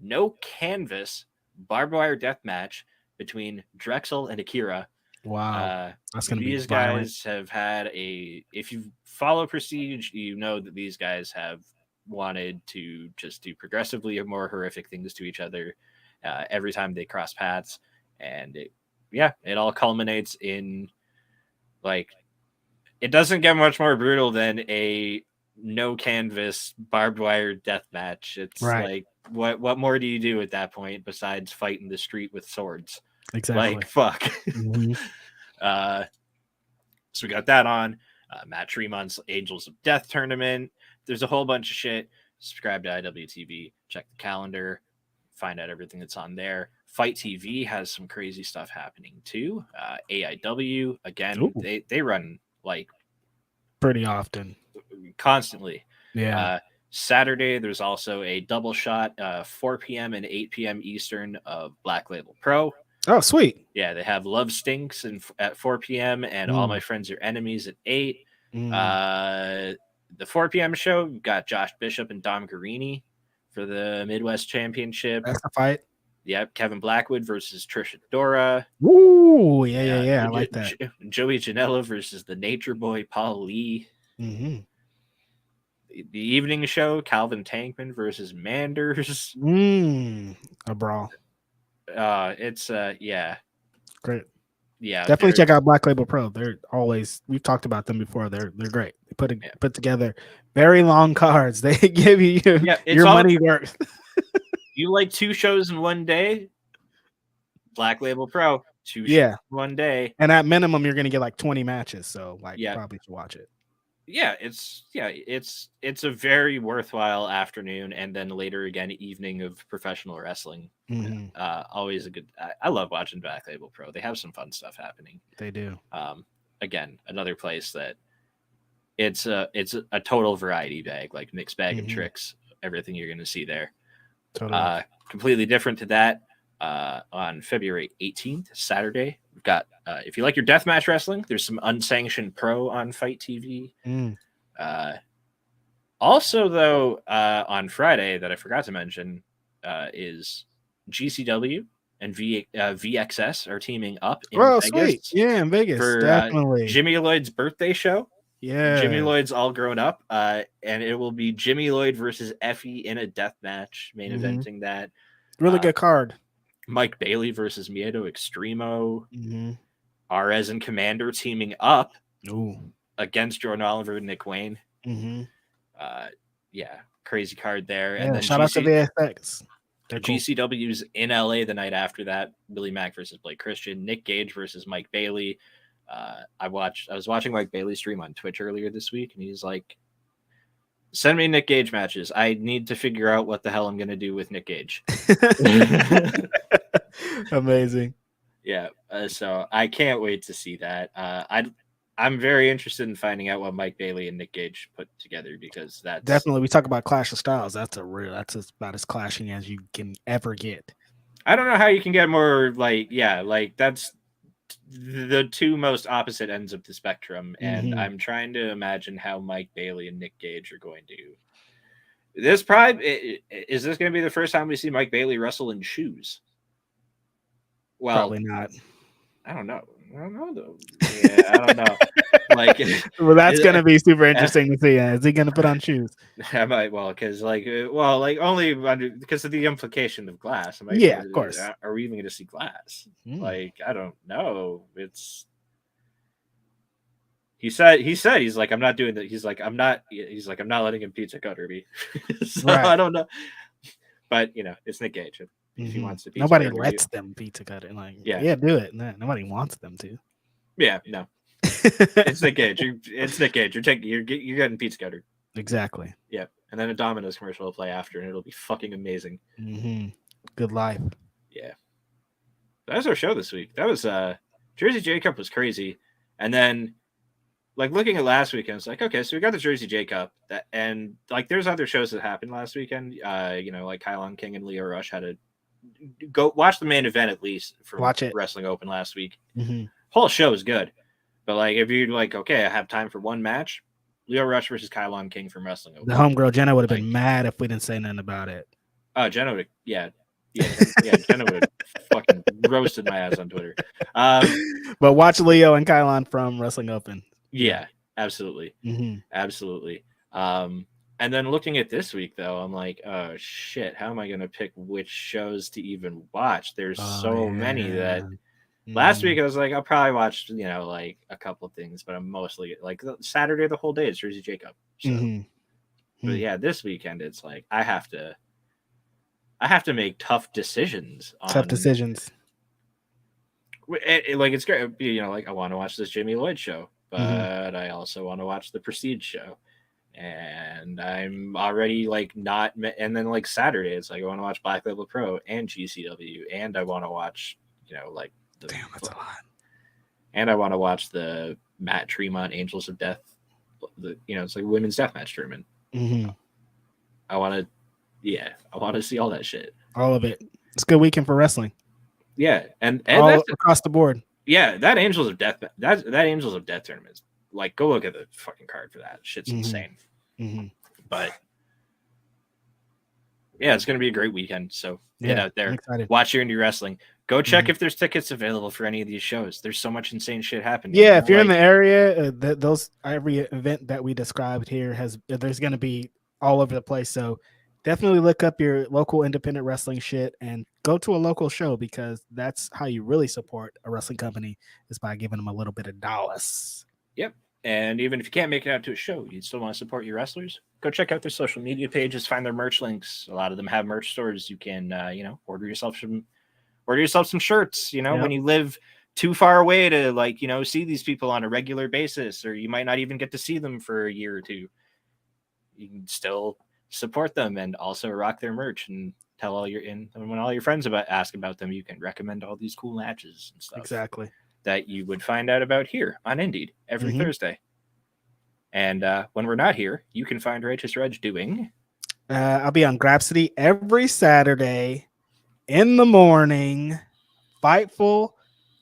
no canvas barbed wire death match between Drexel and Akira. Wow, that's gonna be these violent. guys have had a. If you follow Prestige, you know that these guys have wanted to just do progressively more horrific things to each other every time they cross paths, and it all culminates in like it doesn't get much more brutal than a no canvas barbed wire death match. It's Right. like what more do you do at that point besides fight in the street with swords? Exactly. Like fuck. Mhm. So we got that on. Matt Tremont's Angels of Death tournament. There's a whole bunch of shit. Subscribe to IWTV. Check the calendar. Find out everything that's on there. Fight TV has some crazy stuff happening too. AIW again. Ooh. They run like Pretty often. constantly. Yeah. Saturday there's also a double shot, 4 p.m. and 8 p.m. Eastern of Black Label Pro. Oh, sweet. Yeah, they have Love Stinks at 4 p.m. and All My Friends Are Enemies at 8. The 4 p.m. show, we've got Josh Bishop and Dom Guarini for the Midwest Championship. That's a fight. Yep, Kevin Blackwood versus Trisha Dora. Ooh, yeah. I like that. Joey Janela versus the Nature Boy Paul Lee. Mm-hmm. The evening show, Calvin Tankman versus Manders. A brawl. It's Great. Yeah, definitely check out Black Label Pro. They're always, we've talked about them before. They're great. They put together very long cards. They give you your money worth. You like 2 shows in one day? Black Label Pro, 2 shows in one day. And at minimum, you're gonna get like 20 matches. So probably should watch it. Yeah, it's a very worthwhile afternoon, and then later again evening of professional wrestling. Always a good. I love watching Black Label Pro. They have some fun stuff happening. They do. Again, another place that it's a total variety bag, like mixed bag of tricks. Everything you're going to see there. Totally. Completely different to that. On February 18th, Saturday, we've got, if you like your deathmatch wrestling, there's some unsanctioned pro on Fight TV. Also, though, on Friday, that I forgot to mention, is GCW and VXS are teaming up in Vegas. Sweet. Yeah, in Vegas. For definitely. Jimmy Lloyd's birthday show. Yeah. Jimmy Lloyd's all grown up, and it will be Jimmy Lloyd versus Effie in a death match, main eventing that. Really good card. Mike Bailey versus Miedo Extremo. Arez and Commander teaming up against Jordan Oliver and Nick Wayne. Crazy card there. Yeah, and then shout out to VFX. GCW's in LA the night after that. Billy Mack versus Blake Christian. Nick Gage versus Mike Bailey. I was watching Mike Bailey stream on Twitch earlier this week, and he's like, send me Nick Gage matches. I need to figure out what the hell I'm going to do with Nick Gage. Amazing. Yeah. So I can't wait to see that. I'm very interested in finding out what Mike Bailey and Nick Gage put together, because that's definitely, we talk about Clash of Styles. That's about as clashing as you can ever get. I don't know how you can get more that's the 2 most opposite ends of the spectrum. And I'm trying to imagine how Mike Bailey and Nick Gage are going to. Is this going to be the first time we see Mike Bailey wrestle in shoes? Well, probably not. I don't know though. Yeah, I don't know. Well, that's gonna be super interesting to see. Is he gonna put on shoes? I might. Because only because of the implication of glass. Of course. Are we even going to see glass? I don't know. He said he's like, I'm not doing that. He's like, I'm not letting him pizza cutter me. So right. I don't know. But it's Nick Gage. If he wants to pizza nobody lets them pizza cut it. Do it. No, nobody wants them to. Yeah, no. It's Nick Gage. It's Nick Gage. You're getting pizza cutter. Exactly. Yeah, and then a Domino's commercial will play after, and it'll be fucking amazing. Good life. Yeah, that was our show this week. That was Jersey J Cup was crazy, and then looking at last weekend, it's like, okay, so we got the Jersey J Cup, and there's other shows that happened last weekend. Kylon King and Leo Rush had to go watch the main event at least for watch it. Wrestling Open last week. whole show is good. But like, if you're like, okay, I have time for one match, Leo Rush versus Kylon King from Wrestling Open. The homegirl Jenna would have Like- been mad if we didn't say nothing about it. Oh, Jenna would, yeah, Jenna would have fucking roasted my ass on Twitter. But watch Leo and Kylon from Wrestling Open. Yeah, absolutely, Mm-hmm. absolutely. And then looking at this week, though, I'm like, oh shit, how am I gonna pick which shows to even watch? There's so many that. Last week I was like, I'll probably watch, like a couple of things, but I'm mostly like Saturday the whole day is Jersey Jacob. So, but yeah, this weekend it's like I have to make tough decisions. Tough decisions. Like it's great, like I want to watch this Jamie Lloyd show, but I also want to watch the Prestige show, and I'm already like not. And then like Saturday, it's like I want to watch Black Label Pro and GCW, and I want to watch, like. Damn, that's a lot. And I want to watch the Matt Tremont Angels of Death. It's like women's deathmatch tournament. I want to see all that shit. All of it. It's a good weekend for wrestling. Yeah, and all that's across the board. Yeah, that Angels of Death. That Angels of Death tournament is like, go look at the fucking card for that. Shit's insane. But yeah, it's gonna be a great weekend. So get out there, watch your indie wrestling. Go check if there's tickets available for any of these shows. There's so much insane shit happening. Yeah, if you're in the area, every event that we described here there's going to be all over the place. So definitely look up your local independent wrestling shit and go to a local show, because that's how you really support a wrestling company, is by giving them a little bit of dollars. Yep. And even if you can't make it out to a show, you still want to support your wrestlers, go check out their social media pages, find their merch links. A lot of them have merch stores. You can, order yourself some shirts, when you live too far away to see these people on a regular basis, or you might not even get to see them for a year or two. You can still support them and also rock their merch and tell when all your friends ask about them, you can recommend all these cool matches and stuff. Exactly. That you would find out about here on Indeed every Thursday. And when we're not here, you can find Righteous Reg doing. I'll be on Grapsity every Saturday in the morning. Fightful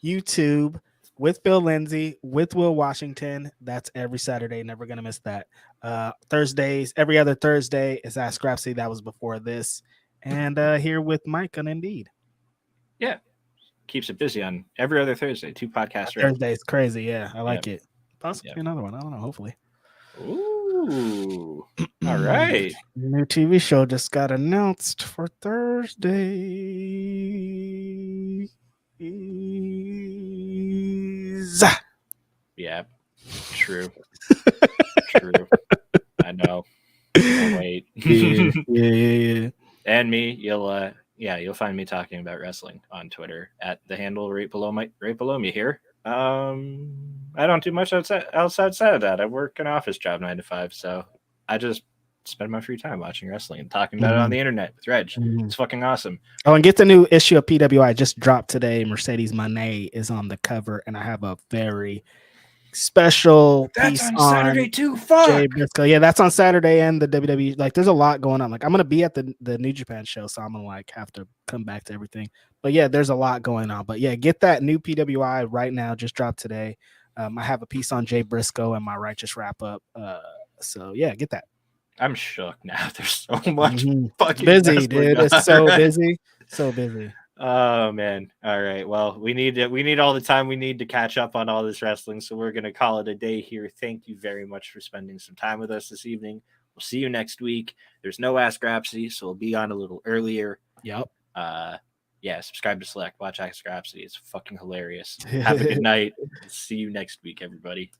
YouTube with Bill Lindsay, with Will Washington. That's every Saturday. Never going to miss that. Thursdays, every other Thursday is Ask Grapsity. That was before this. And here with Mike on Indeed. Yeah. Keeps it busy on every other Thursday. 2 podcasts. Thursday's crazy. Yeah, I like it. Possibly another one. I don't know. Hopefully. Ooh. All right. New TV show just got announced for Thursday. Yeah. True. True. I know. I'll wait. Yeah. And me, you'll find me talking about wrestling on Twitter at the handle right below me here. I don't do much outside of that. I work an office job 9 to 5, so I just spend my free time watching wrestling and talking about it on the internet with Reg. It's fucking awesome. Oh, and get the new issue of PWI just dropped today. Mercedes Moné is on the cover, and I have a very special piece on Saturday too. Jay Briscoe. Yeah, that's on Saturday, and the WWE. Like, there's a lot going on. Like, I'm gonna be at the New Japan show, so I'm gonna have to come back to everything. But yeah, there's a lot going on. But yeah, get that new PWI right now. Just dropped today. I have a piece on Jay Briscoe and my Righteous wrap up. So yeah, get that. I'm shook now. There's so much fucking busy, dude. It's so busy, so busy. Oh man. All right. Well, we need all the time we need to catch up on all this wrestling. So we're gonna call it a day here. Thank you very much for spending some time with us this evening. We'll see you next week. There's no Ask Rhapsody, so we'll be on a little earlier. Yep. Subscribe to Select. Watch Ask Rhapsody. It's fucking hilarious. Have a good night. See you next week, everybody.